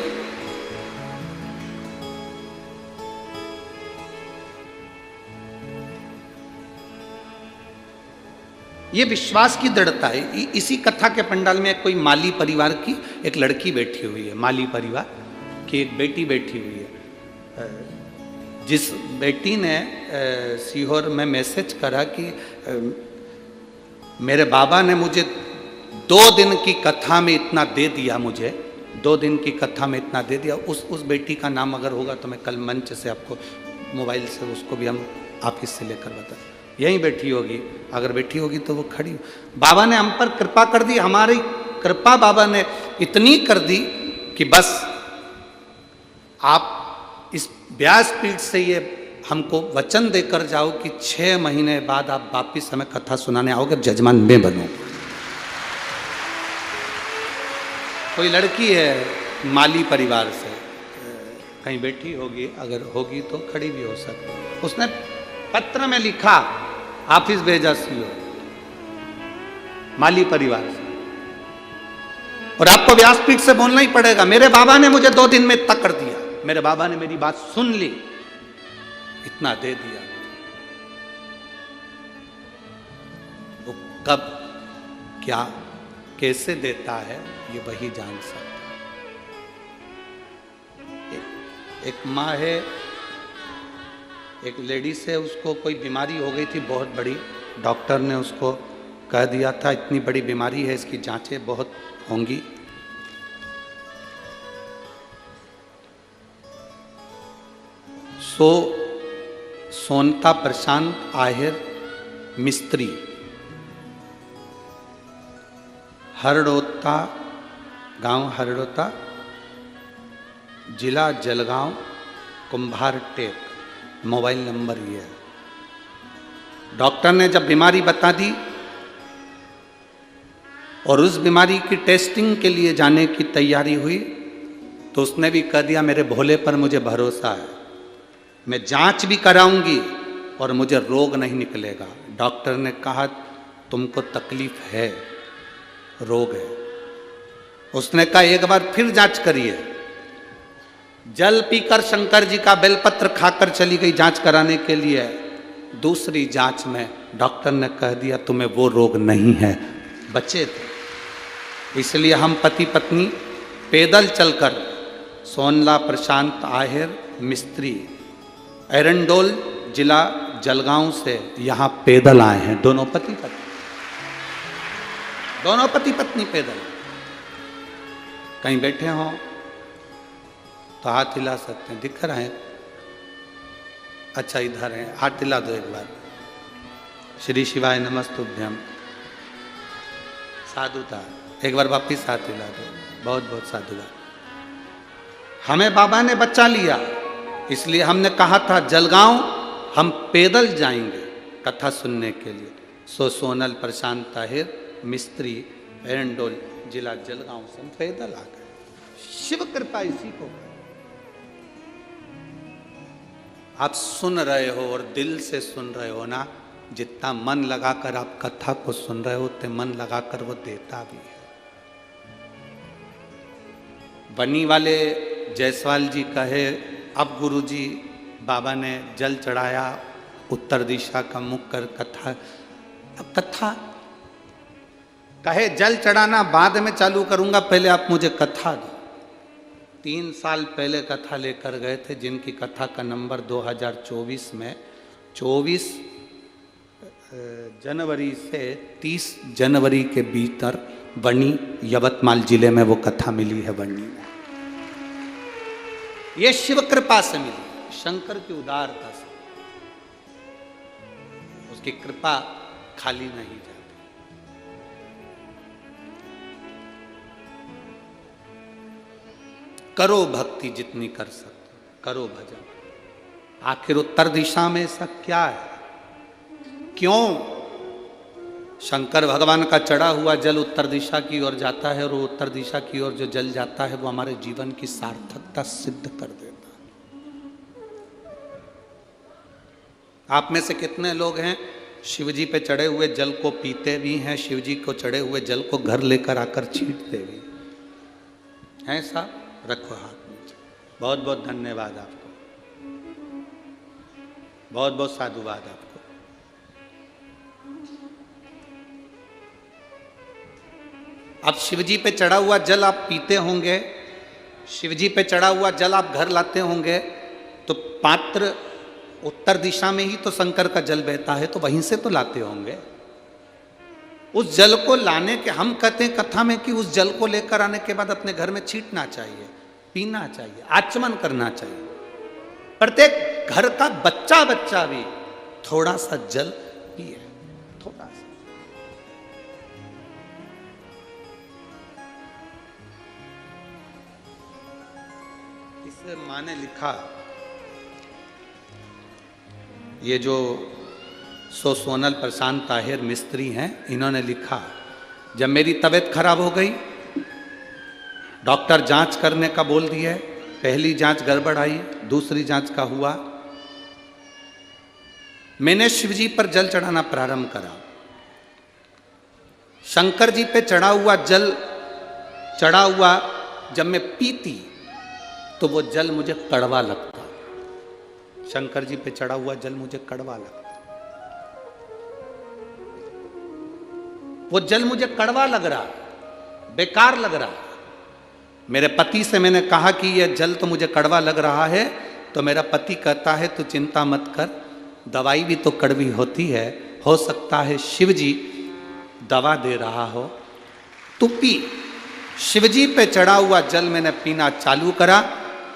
ये विश्वास की दृढ़ता है। इसी कथा के पंडाल में कोई माली परिवार की एक लड़की बैठी हुई है, माली परिवार की एक बेटी बैठी हुई है, जिस बेटी ने सीहोर में मैसेज करा कि मेरे बाबा ने मुझे 2 दिन की कथा में इतना दे दिया, मुझे 2 दिन की कथा में इतना दे दिया। उस बेटी का नाम अगर होगा तो मैं कल मंच से आपको मोबाइल से उसको भी हम ऑफिस से लेकर बता, यहीं बैठी होगी, अगर बैठी होगी तो वो खड़ी हो। बाबा ने हम पर कृपा कर दी, हमारी कृपा बाबा ने इतनी कर दी कि बस आप इस व्यासपीठ से ये हमको वचन देकर जाओ कि 6 महीने बाद आप वापिस हमें कथा सुनाने आओगे, जजमान में बनो। कोई लड़की है माली परिवार से, कहीं बैठी होगी, अगर होगी तो खड़ी भी हो सकती है। उसने पत्र में लिखा, ऑफिस भेजा सीओ माली परिवार से, और आपको व्यासपीठ से बोलना ही पड़ेगा, मेरे बाबा ने मुझे 2 दिन में इतना कर दिया, मेरे बाबा ने मेरी बात सुन ली, इतना दे दिया। वो कब, क्या, कैसे देता है ये वही जान सकता है। एक माँ है, एक लेडीज है, उसको कोई बीमारी हो गई थी बहुत बड़ी, डॉक्टर ने उसको कह दिया था इतनी बड़ी बीमारी है, इसकी जांचें बहुत होंगी। सोनता प्रशांत आहिर मिस्त्री, हरड़ोता गांव, हरड़ोता जिला जलगांव, कुंभार टेक, मोबाइल नंबर ये है। डॉक्टर ने जब बीमारी बता दी और उस बीमारी की टेस्टिंग के लिए जाने की तैयारी हुई, तो उसने भी कह दिया मेरे भोले पर मुझे भरोसा है, मैं जांच भी कराऊंगी और मुझे रोग नहीं निकलेगा। डॉक्टर ने कहा तुमको तकलीफ है, रोग है। उसने कहा एक बार फिर जांच करिए। जल पीकर शंकर जी का बेलपत्र खाकर चली गई जांच कराने के लिए। दूसरी जांच में डॉक्टर ने कह दिया तुम्हें वो रोग नहीं है, बचे थे। इसलिए हम पति पत्नी पैदल चलकर सोनला प्रशांत आहिर मिस्त्री एरंडोल जिला जलगांव से यहाँ पैदल आए हैं, दोनों पति पत्नी पैदल। कहीं बैठे हों तो हाथ हिला सकते हैं, दिख रहे हैं? अच्छा इधर है, हाथ हिला दो एक बार। श्री शिवाय नमस्तुभ्यम। साधुता, एक बार वापिस हाथ हिला दो। बहुत बहुत साधुवाद। हमें बाबा ने बच्चा लिया, इसलिए हमने कहा था जलगांव हम पैदल जाएंगे कथा सुनने के लिए। सोनल प्रशांत ताहिर मिस्त्री एरंडोल जिला जलगांव से हम पैदल आ गए। शिव कृपा इसी को। आप सुन रहे हो और दिल से सुन रहे हो ना, जितना मन लगाकर आप कथा को सुन रहे हो उतने मन लगाकर वो देता भी है। बनी वाले जायसवाल जी कहे अब गुरुजी बाबा ने जल चढ़ाया, उत्तर दिशा का मुख कर कथा। अब कथा कहे जल चढ़ाना बाद में चालू करूंगा, पहले आप मुझे कथा दो। 3 साल पहले कथा लेकर गए थे, जिनकी कथा का नंबर 2024 में 24 जनवरी से 30 जनवरी के भीतर बनी यवतमाल जिले में वो कथा मिली है। बनी में ये शिव कृपा से मिली, शंकर की उदारता से। उसकी कृपा खाली नहीं जाती। करो भक्ति जितनी कर सकते, करो भजन। आखिर उत्तर दिशा में ऐसा क्या है? क्यों शंकर भगवान का चढ़ा हुआ जल उत्तर दिशा की ओर जाता है, और वो उत्तर दिशा की ओर जो जल जाता है वो हमारे जीवन की सार्थकता सिद्ध कर देता है। आप में से कितने लोग हैं शिवजी पे चढ़े हुए जल को पीते भी हैं, शिवजी को चढ़े हुए जल को घर लेकर आकर छींटते भी हैं? साहब रखो हाथ नीचे। बहुत बहुत धन्यवाद आपको, बहुत बहुत साधुवाद आपको। अब शिवजी पे चढ़ा हुआ जल आप पीते होंगे, शिवजी पे चढ़ा हुआ जल आप घर लाते होंगे, तो पात्र उत्तर दिशा में ही तो शंकर का जल बहता है, तो वहीं से तो लाते होंगे। उस जल को लाने के, हम कहते हैं कथा में कि उस जल को लेकर आने के बाद अपने घर में छींटना चाहिए, पीना चाहिए, आचमन करना चाहिए। प्रत्येक घर का बच्चा बच्चा भी थोड़ा सा जल पिए, थोड़ा सा। इसे माँ ने लिखा, ये जो सोनल प्रशांत ताहिर मिस्त्री हैं, इन्होंने लिखा, जब मेरी तबीयत खराब हो गई, डॉक्टर जांच करने का बोल दिया, पहली जांच गड़बड़ आई, दूसरी जांच का हुआ, मैंने शिवजी पर जल चढ़ाना प्रारंभ करा। शंकर जी पे चढ़ा हुआ जल चढ़ा हुआ जब मैं पीती तो वो जल मुझे कड़वा लगता। शंकर जी पे चढ़ा हुआ जल मुझे कड़वा लगता, वो जल मुझे कड़वा लग रहा, बेकार लग रहा। मेरे पति से मैंने कहा कि यह जल तो मुझे कड़वा लग रहा है, तो मेरा पति कहता है तू चिंता मत कर, दवाई भी तो कड़वी होती है, हो सकता है शिवजी दवा दे रहा हो, तू पी। शिवजी पे चढ़ा हुआ जल मैंने पीना चालू करा।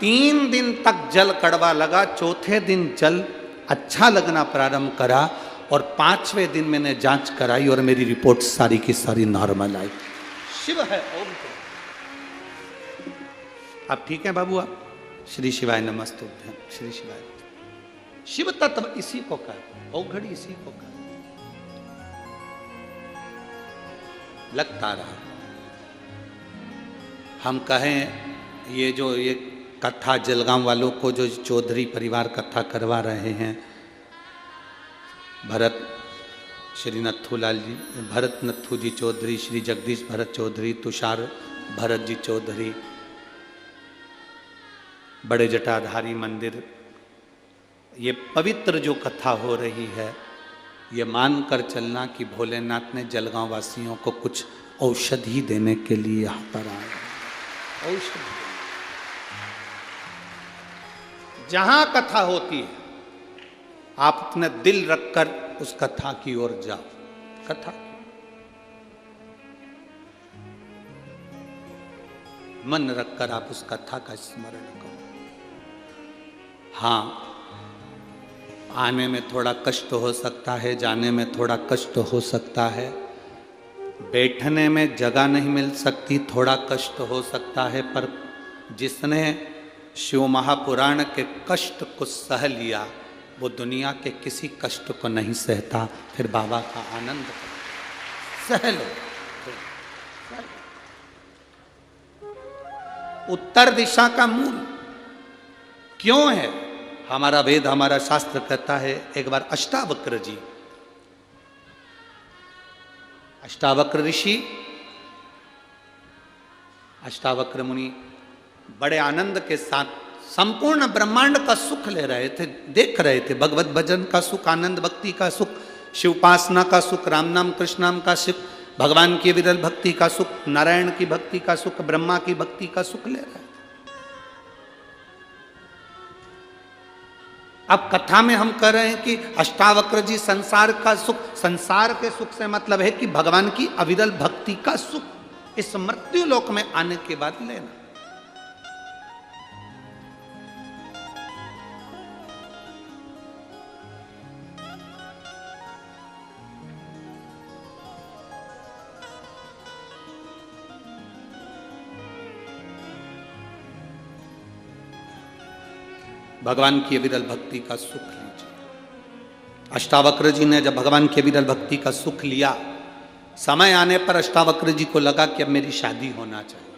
3 दिन तक जल कड़वा लगा, चौथे दिन जल अच्छा लगना प्रारंभ करा, और 5वें दिन मैंने जांच कराई और मेरी रिपोर्ट सारी की सारी नॉर्मल आई। शिव है ओम। आप ठीक हैं बाबू? आप श्री शिवाय नमस्तुभ्यम। श्री शिवाय। शिव तत्व इसी को कहते, औघड़ी इसी को कहते। लगता रहा हम कहें ये जो ये कथा जलगांव वालों को जो चौधरी परिवार कथा करवा रहे हैं, भरत श्री नथुलाल जी, भरत नथु जी चौधरी, श्री जगदीश भरत चौधरी, तुषार भरत जी चौधरी, बड़े जटाधारी मंदिर, ये पवित्र जो कथा हो रही है, ये मानकर चलना कि भोलेनाथ ने जलगांव वासियों को कुछ औषधि देने के लिए यहाँ पर आए। औषधि जहां कथा होती है, आप अपना दिल रखकर उस कथा की ओर जाओ। कथा मन रखकर आप उस कथा का स्मरण करो। हाँ, आने में थोड़ा कष्ट हो सकता है, जाने में थोड़ा कष्ट हो सकता है, बैठने में जगह नहीं मिल सकती, थोड़ा कष्ट हो सकता है, पर जिसने शिव महापुराण के कष्ट को सह लिया वो दुनिया के किसी कष्ट को नहीं सहता। फिर बाबा का आनंद सह लो। उत्तर दिशा का मूल क्यों है? हमारा वेद, हमारा शास्त्र कहता है, एक बार अष्टावक्र जी, अष्टावक्र ऋषि, अष्टावक्र मुनि बड़े आनंद के साथ संपूर्ण ब्रह्मांड का सुख ले रहे थे, देख रहे थे। भगवत भजन का सुख, आनंद भक्ति का सुख, शिवोपासना का सुख, राम नाम कृष्ण नाम का सुख, भगवान की विरल भक्ति का सुख, नारायण की भक्ति का सुख, ब्रह्मा की भक्ति का सुख ले रहे थे। अब कथा में हम कह रहे हैं कि अष्टावक्र जी संसार का सुख, संसार के सुख से मतलब है कि भगवान की अविरल भक्ति का सुख इस मृत्यु लोक में आने के बाद लेना। भगवान की अविरल भक्ति का सुख लीजिए। अष्टावक्र जी ने जब भगवान की अविरल भक्ति का सुख लिया, समय आने पर अष्टावक्र जी को लगा कि अब मेरी शादी होना चाहिए,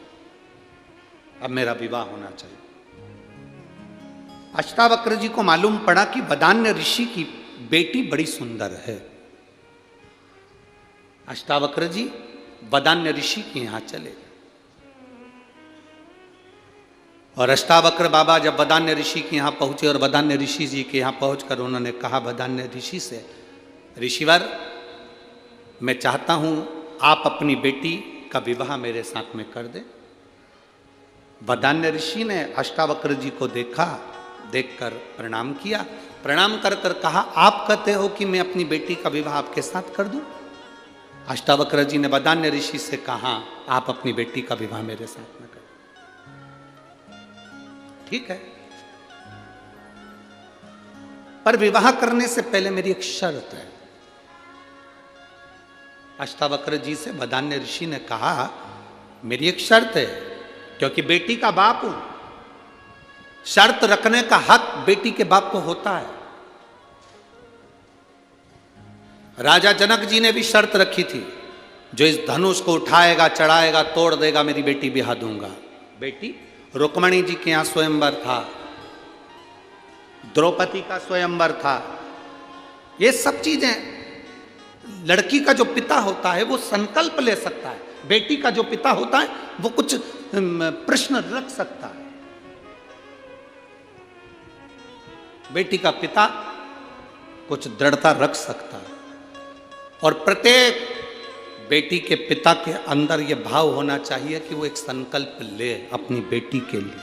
अब मेरा विवाह होना चाहिए। अष्टावक्र जी को मालूम पड़ा कि वदान्य ऋषि की बेटी बड़ी सुंदर है। अष्टावक्र जी वदान्य ऋषि के यहां चले और अष्टावक्र बाबा जब वदान्य ऋषि के यहाँ पहुँचे और वदान्य ऋषि जी के यहाँ पहुँचकर उन्होंने कहा वदान्य ऋषि से, ऋषिवर, मैं चाहता हूँ आप अपनी बेटी का विवाह मेरे साथ में कर दें। वदान्य ऋषि ने अष्टावक्र जी को देखा, देखकर प्रणाम किया, प्रणाम कर कर कहा, आप कहते हो कि मैं अपनी बेटी का विवाह आपके साथ कर दूं? अष्टावक्र जी ने वदान्य ऋषि से कहा, आप अपनी बेटी का विवाह मेरे साथ में कर। ठीक है, पर विवाह करने से पहले मेरी एक शर्त है। अष्टावक्र जी से वदान्य ऋषि ने कहा, मेरी एक शर्त है, क्योंकि बेटी का बाप हूं, शर्त रखने का हक बेटी के बाप को होता है। राजा जनक जी ने भी शर्त रखी थी, जो इस धनुष को उठाएगा, चढ़ाएगा, तोड़ देगा, मेरी बेटी बिहा दूंगा। बेटी रुक्मणी जी के यहां स्वयंवर था, द्रौपदी का स्वयंवर था। ये सब चीजें, लड़की का जो पिता होता है वो संकल्प ले सकता है, बेटी का जो पिता होता है वो कुछ प्रश्न रख सकता है। बेटी का पिता कुछ दृढ़ता रख सकता है, और प्रत्येक बेटी के पिता के अंदर यह भाव होना चाहिए कि वो एक संकल्प ले अपनी बेटी के लिए।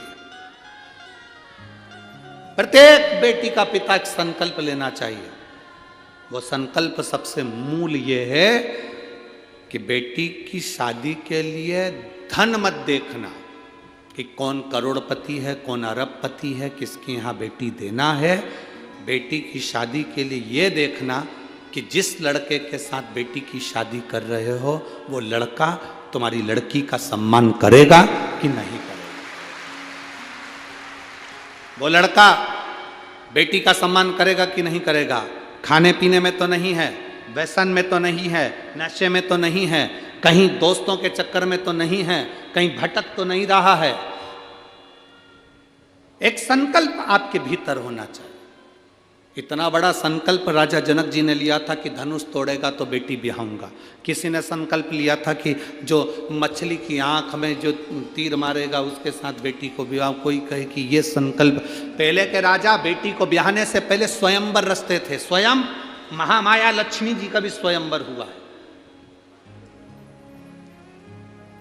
प्रत्येक बेटी का पिता एक संकल्प लेना चाहिए। वो संकल्प सबसे मूल ये है कि बेटी की शादी के लिए धन मत देखना कि कौन करोड़पति है, कौन अरबपति है, किसके यहाँ बेटी देना है। बेटी की शादी के लिए ये देखना कि जिस लड़के के साथ बेटी की शादी कर रहे हो वो लड़का तुम्हारी लड़की का सम्मान करेगा कि नहीं करेगा। वो लड़का बेटी का सम्मान करेगा कि नहीं करेगा। खाने पीने में तो नहीं है, व्यसन में तो नहीं है, नशे में तो नहीं है, कहीं दोस्तों के चक्कर में तो नहीं है, कहीं भटक तो नहीं रहा है। एक संकल्प आपके भीतर होना चाहिए। इतना बड़ा संकल्प राजा जनक जी ने लिया था कि धनुष तोड़ेगा तो बेटी ब्याहूंगा। किसी ने संकल्प लिया था कि जो मछली की आंख में जो तीर मारेगा उसके साथ बेटी को ब्याह। कोई कहे कि ये संकल्प, पहले के राजा बेटी को ब्याहने से पहले स्वयंवर रचते थे। स्वयं महामाया लक्ष्मी जी का भी स्वयंवर हुआ है।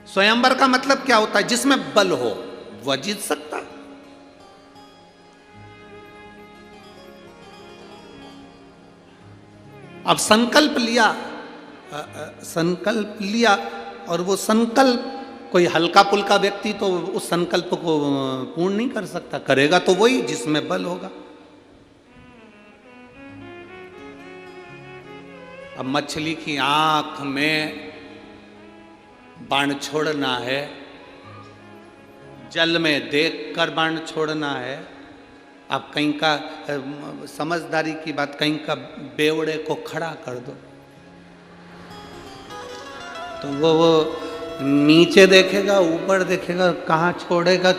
स्वयंवर का मतलब क्या होता है? जिसमें बल हो वह जीत सकता है। अब संकल्प लिया और वो संकल्प कोई हल्का पुल्का व्यक्ति तो उस संकल्प को पूर्ण नहीं कर सकता। करेगा तो वही जिसमें बल होगा। अब मछली की आंख में बाण छोड़ना है, जल में देखकर बाण छोड़ना है। अब कहीं का समझदारी की बात, कहीं का बेवड़े को खड़ा कर दो तो वो नीचे देखेगा, ऊपर देखेगा, कहाँ छोड़ेगा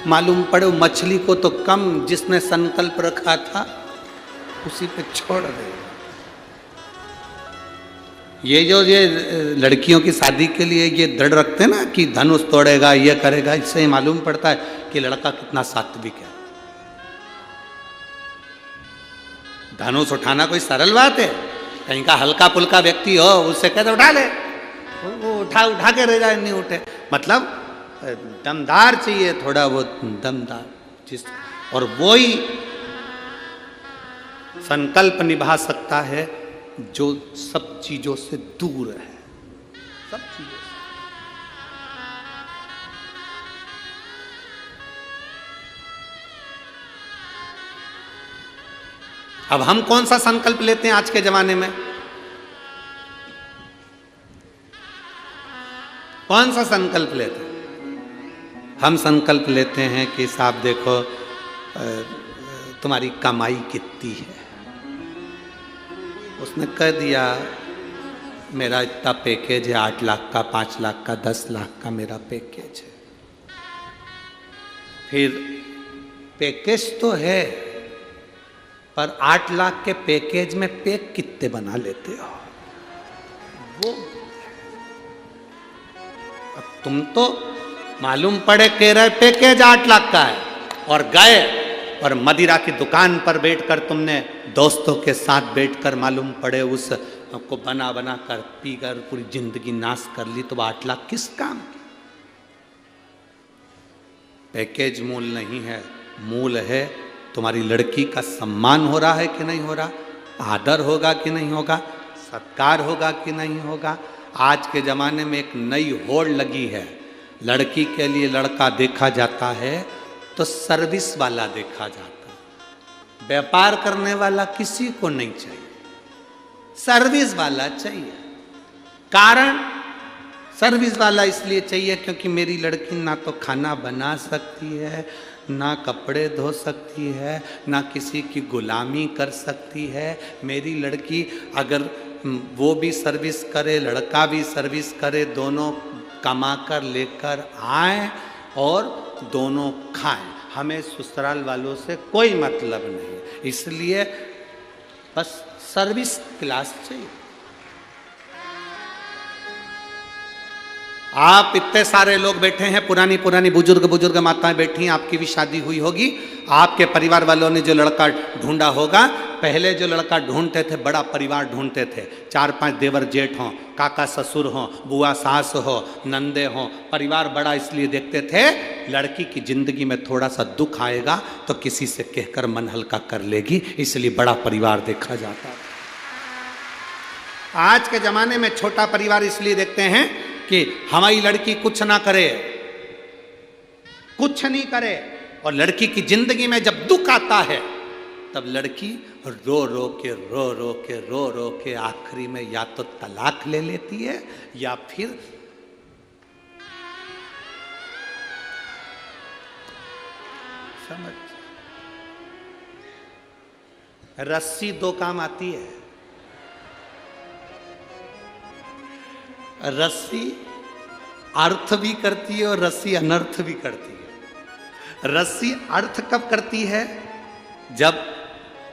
मालूम पड़े। मछली को तो कम जिसने संकल्प रखा था उसी पे छोड़ देगा। ये लड़कियों की शादी के लिए ये दृढ़ रखते हैं ना कि धनुष तोड़ेगा, ये करेगा, इससे ही मालूम पड़ता है कि लड़का कितना सात्विक है। धनुष उठाना कोई सरल बात है? कहीं का हल्का पुल्का व्यक्ति हो उससे कहते उठा ले, वो उठा के रह जाए, नहीं उठे। मतलब दमदार चाहिए, थोड़ा बहुत दमदार जिस, और वो ही संकल्प निभा सकता है जो सब चीजों से दूर है। सब चीजों से। अब हम कौन सा संकल्प लेते हैं आज के जमाने में? कौन सा संकल्प लेते हैं? हम संकल्प लेते हैं कि साहब देखो तुम्हारी कमाई कितनी है। उसने कह दिया मेरा इतना पैकेज है, 8 लाख का, 5 लाख का, 10 लाख का मेरा पैकेज है। फिर पैकेज तो है पर 8 लाख के पैकेज में पैक कितने बना लेते हो? वो अब तुम तो मालूम पड़े कह रहे पैकेज 8 लाख का है और गए और मदिरा की दुकान पर बैठकर तुमने दोस्तों के साथ बैठकर मालूम पड़े उस को बना बना कर पीकर पूरी जिंदगी नाश कर ली, तो 8 लाख किस काम की? पैकेज मूल नहीं है, मूल है तुम्हारी लड़की का सम्मान हो रहा है कि नहीं हो रहा, आदर होगा कि नहीं होगा, सत्कार होगा कि नहीं होगा। आज के ज़माने में एक नई होड़ लगी है, लड़की के लिए लड़का देखा जाता है तो सर्विस वाला देखा जाता है। व्यापार करने वाला किसी को नहीं चाहिए, सर्विस वाला चाहिए। कारण सर्विस वाला इसलिए चाहिए क्योंकि मेरी लड़की ना तो खाना बना सकती है, ना कपड़े धो सकती है, ना किसी की गुलामी कर सकती है। मेरी लड़की अगर वो भी सर्विस करे, लड़का भी सर्विस करे, दोनों कमा कर लेकर आए और दोनों खाएं। हमें ससुराल वालों से कोई मतलब नहीं, इसलिए बस सर्विस क्लास चाहिए। आप इतने सारे लोग बैठे हैं, पुरानी पुरानी बुजुर्ग माताएं बैठी हैं, आपकी भी शादी हुई होगी। आपके परिवार वालों ने जो लड़का ढूंढा होगा, पहले जो लड़का ढूंढते थे बड़ा परिवार ढूंढते थे, 4-5 देवर जेठ हों, काका ससुर हों, बुआ सास हो, नंदे हों, परिवार बड़ा इसलिए देखते थे लड़की की जिंदगी में थोड़ा सा दुख आएगा तो किसी से कहकर मन हल्का कर लेगी, इसलिए बड़ा परिवार देखा जाता है। आज के जमाने में छोटा परिवार इसलिए देखते हैं कि हमारी लड़की कुछ ना करे, कुछ नहीं करे, और लड़की की जिंदगी में जब दुख आता है तब लड़की रो रो के आखिरी में या तो तलाक ले लेती है या फिर समझ। रस्सी 2 काम आती है। रस्सी अर्थ भी करती है और रस्सी अनर्थ भी करती है। रस्सी अर्थ कब करती है? जब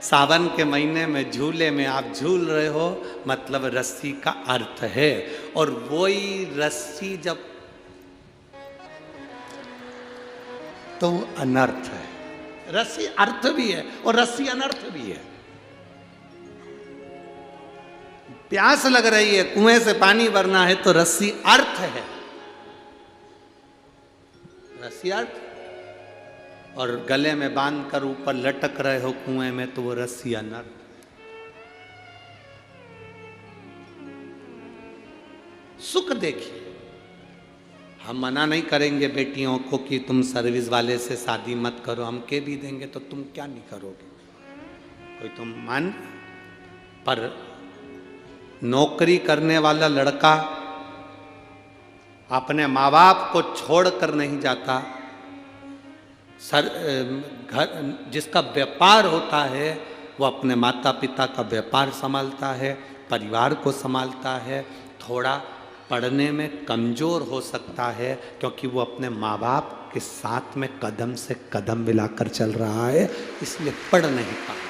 सावन के महीने में झूले में आप झूल रहे हो, मतलब रस्सी का अर्थ है। और वही रस्सी जब, तो अनर्थ है। रस्सी अर्थ भी है और रस्सी अनर्थ भी है। प्यास लग रही है, कुएं से पानी भरना है, तो रस्सी अर्थ है, रस्सी अर्थ। और गले में बांध कर ऊपर लटक रहे हो कुएं में, तो वो रस्सी अनर्थ। सुख देखिए, हम मना नहीं करेंगे बेटियों को कि तुम सर्विस वाले से शादी मत करो, हम के भी देंगे तो तुम क्या नहीं करोगे, कोई तुम मान। पर नौकरी करने वाला लड़का अपने माँ बाप को छोड़कर नहीं जाता। घर जिसका व्यापार होता है वो अपने माता पिता का व्यापार संभालता है, परिवार को संभालता है। थोड़ा पढ़ने में कमज़ोर हो सकता है क्योंकि वो अपने माँ बाप के साथ में कदम से कदम मिलाकर चल रहा है, इसलिए पढ़ नहीं पाता।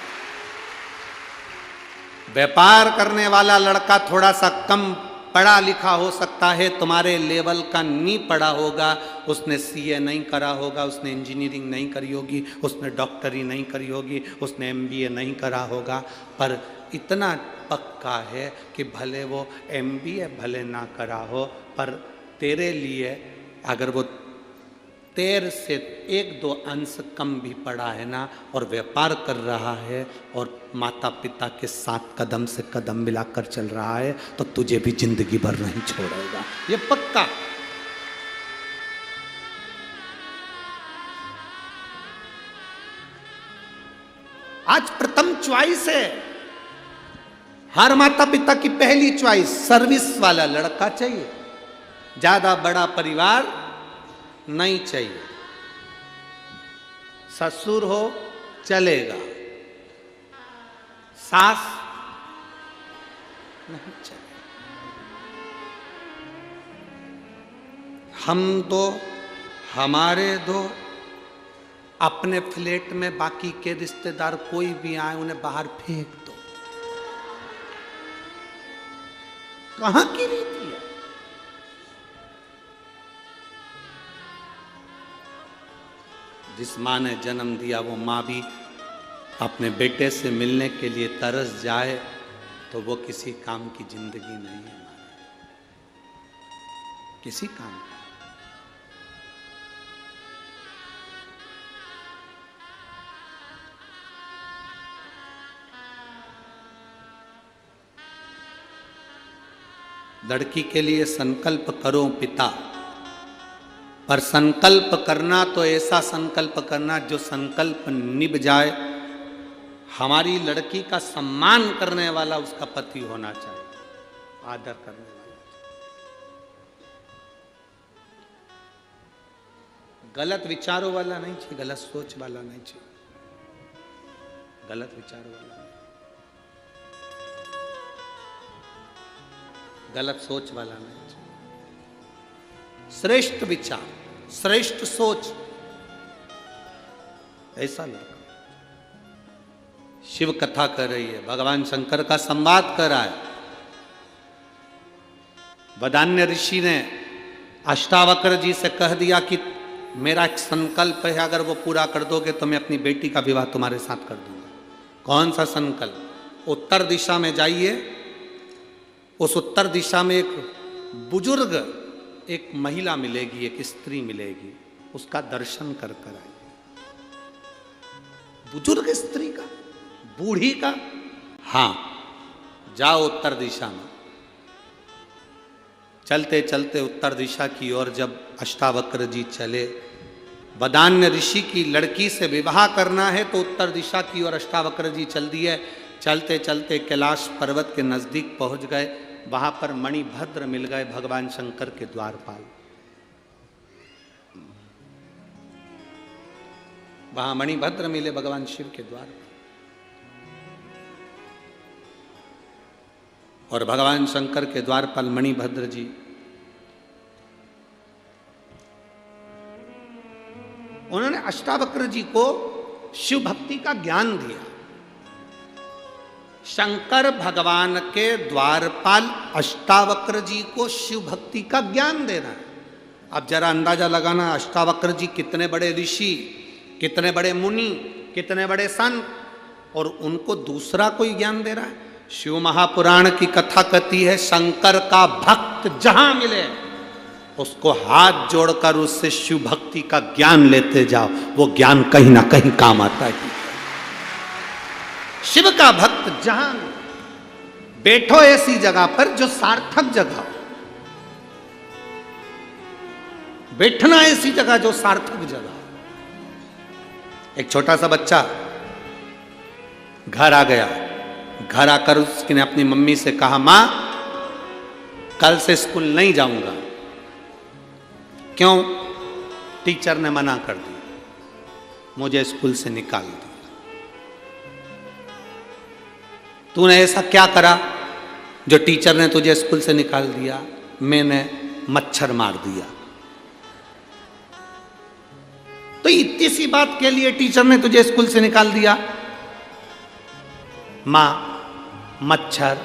व्यापार करने वाला लड़का थोड़ा सा कम पढ़ा लिखा हो सकता है, तुम्हारे लेवल का नहीं पढ़ा होगा, उसने सीए नहीं करा होगा, उसने इंजीनियरिंग नहीं करी होगी, उसने डॉक्टरी नहीं करी होगी, उसने एमबीए नहीं करा होगा, पर इतना पक्का है कि भले वो एमबीए भले ना करा हो, पर तेरे लिए अगर वो 13 से 1-2 अंश कम भी पढ़ा है ना, और व्यापार कर रहा है और माता पिता के साथ कदम से कदम मिलाकर चल रहा है, तो तुझे भी जिंदगी भर नहीं छोड़ेगा, ये पक्का। आज प्रथम चॉइस है, हर माता पिता की पहली चॉइस सर्विस वाला लड़का चाहिए, ज्यादा बड़ा परिवार नहीं चाहिए। ससुर हो चलेगा, सास नहीं चलेगा। हम दो, हमारे दो, अपने फ्लैट में बाकी के रिश्तेदार कोई भी आए उन्हें बाहर फेंक दो। कहां की रीति है? जिस माँ ने जन्म दिया वो माँ भी अपने बेटे से मिलने के लिए तरस जाए तो वो किसी काम की जिंदगी नहीं है, किसी काम की। लड़की के लिए संकल्प करो पिता, पर संकल्प करना तो ऐसा संकल्प करना जो संकल्प निभ जाए। हमारी लड़की का सम्मान करने वाला उसका पति होना चाहिए, आदर करने वाला। गलत विचारों वाला नहीं चाहिए, गलत सोच वाला नहीं चाहिए, गलत विचारों वाला नहीं, गलत सोच वाला नहीं चाहिए। श्रेष्ठ विचार, श्रेष्ठ सोच, ऐसा लड़का। शिव कथा कर रही है, भगवान शंकर का संवाद कर रहा है। वदान्य ऋषि ने अष्टावक्र जी से कह दिया कि मेरा एक संकल्प है, अगर वो पूरा कर दोगे तो मैं अपनी बेटी का विवाह तुम्हारे साथ कर दूंगा। कौन सा संकल्प? उत्तर दिशा में जाइए, उस उत्तर दिशा में एक बुजुर्ग, एक महिला मिलेगी, एक स्त्री मिलेगी, उसका दर्शन कर कर आइए। बुजुर्ग स्त्री का, बूढ़ी का, हाँ, जाओ उत्तर दिशा में। चलते चलते उत्तर दिशा की ओर जब अष्टावक्र जी चले, वदान्य ऋषि की लड़की से विवाह करना है तो उत्तर दिशा की ओर अष्टावक्र जी चल दिए। चलते चलते कैलाश पर्वत के नजदीक पहुंच गए, वहां पर मणिभद्र मिल गए, भगवान शंकर के द्वारपाल। वहां मणिभद्र मिले भगवान शिव के द्वार पर, और भगवान शंकर के द्वारपाल मणिभद्र जी उन्होंने अष्टावक्र जी को शिव भक्ति का ज्ञान दिया। शंकर भगवान के द्वारपाल अष्टावक्र जी को शिव भक्ति का ज्ञान देना है। अब जरा अंदाजा लगाना, अष्टावक्र जी कितने बड़े ऋषि, कितने बड़े मुनि, कितने बड़े संत, और उनको दूसरा कोई ज्ञान दे रहा है। शिव महापुराण की कथा कहती है, शंकर का भक्त जहां मिले उसको हाथ जोड़कर उससे शिव भक्ति का ज्ञान लेते जाओ, वो ज्ञान कहीं ना कहीं काम आता है। शिव का भक्त जहां बैठो ऐसी जगह पर जो सार्थक जगह हो, बैठना ऐसी जगह जो सार्थक जगह हो। एक छोटा सा बच्चा घर आ गया, घर आकर उसने अपनी मम्मी से कहा, मां कल से स्कूल नहीं जाऊंगा। क्यों? टीचर ने मना कर दिया, मुझे स्कूल से निकाल दिया। तूने ऐसा क्या करा जो टीचर ने तुझे स्कूल से निकाल दिया? मैंने मच्छर मार दिया। तो इतनी सी बात के लिए टीचर ने तुझे स्कूल से निकाल दिया? मां, मच्छर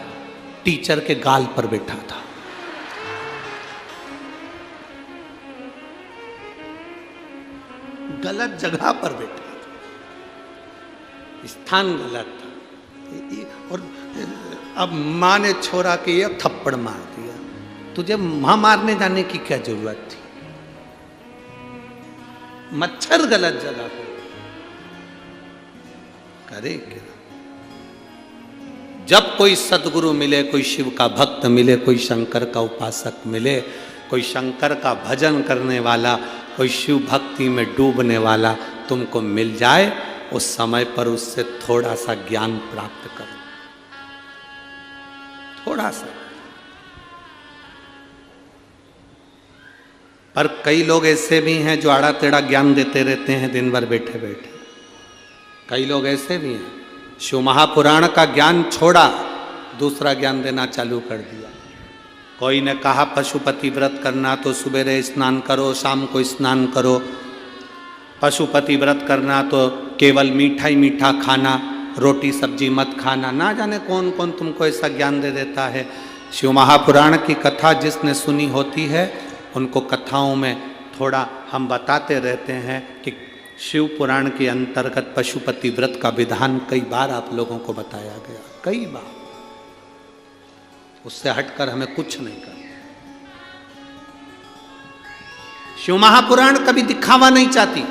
टीचर के गाल पर बैठा था। गलत जगह पर बैठा था, स्थान गलत था। और अब मां ने छोरा के एक थप्पड़ मार दिया। तुझे मां मारने जाने की क्या जरूरत थी? मच्छर गलत जगह पर करे क्या? जब कोई सदगुरु मिले, कोई शिव का भक्त मिले, कोई शंकर का उपासक मिले, कोई शंकर का भजन करने वाला, कोई शिव भक्ति में डूबने वाला तुमको मिल जाए, उस समय पर उससे थोड़ा सा ज्ञान प्राप्त करो, थोड़ा सा। पर कई लोग ऐसे भी हैं जो आड़ा टेढ़ा ज्ञान देते रहते हैं दिन भर बैठे बैठे। कई लोग ऐसे भी हैं, शिव महापुराण का ज्ञान छोड़ा, दूसरा ज्ञान देना चालू कर दिया। कोई ने कहा पशुपति व्रत करना तो सुबह स्नान करो, शाम को स्नान करो। पशुपति व्रत करना तो केवल मीठा ही मीठा खाना, रोटी सब्जी मत खाना। ना जाने कौन कौन तुमको ऐसा ज्ञान दे देता है। शिव महापुराण की कथा जिसने सुनी होती है, उनको कथाओं में थोड़ा हम बताते रहते हैं कि शिव पुराण के अंतर्गत पशुपति व्रत का विधान कई बार आप लोगों को बताया गया, कई बार। उससे हटकर हमें कुछ नहीं करना। शिव महापुराण कभी दिखावा नहीं चाहती,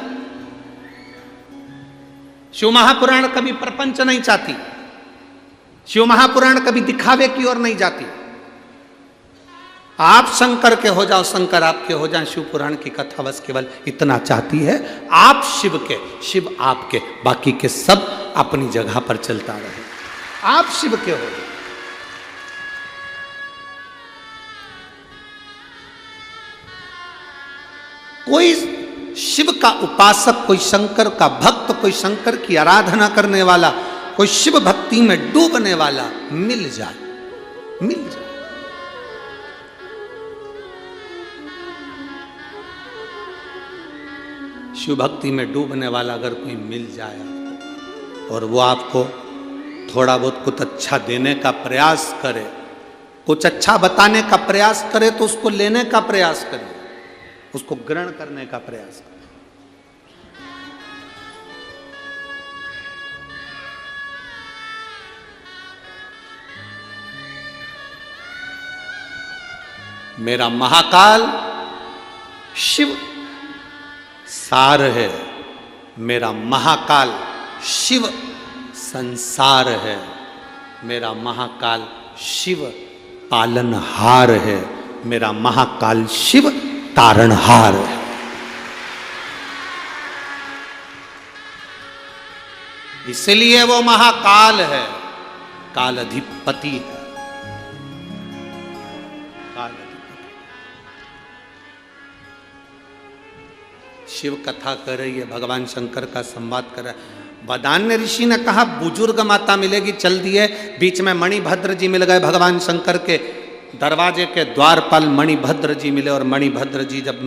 शिव महापुराण कभी प्रपंच नहीं चाहती, शिव महापुराण कभी दिखावे की ओर नहीं जाती। आप शंकर के हो जाओ, शंकर आपके हो जाए, शिव पुराण की कथा बस केवल इतना चाहती है, आप शिव के, शिव आपके, बाकी के सब अपनी जगह पर चलता रहे। आप शिव के हो। कोई शिव का उपासक, कोई शंकर का भक्त, कोई शंकर की आराधना करने वाला, कोई शिव भक्ति में डूबने वाला मिल जाए, मिल जाए। शिव भक्ति में डूबने वाला अगर कोई मिल जाए और वो आपको थोड़ा बहुत कुछ अच्छा देने का प्रयास करे, कुछ अच्छा बताने का प्रयास करे, तो उसको लेने का प्रयास करें, उसको ग्रहण करने का प्रयास करें। मेरा महाकाल शिव सार है, मेरा महाकाल शिव संसार है, मेरा महाकाल शिव पालनहार है, मेरा महाकाल शिव तारणहार है। इसलिए वो महाकाल है, काल अधिपति है, काल अधिपति। शिव कथा कर रही है, भगवान शंकर का संवाद कर रहा है। वदान्य ऋषि ने कहा बुजुर्ग माता मिलेगी, चल दिए। बीच में मणिभद्र जी मिल गए, भगवान शंकर के दरवाजे के द्वारपाल मणिभद्र जी मिले, और मणिभद्र जी जब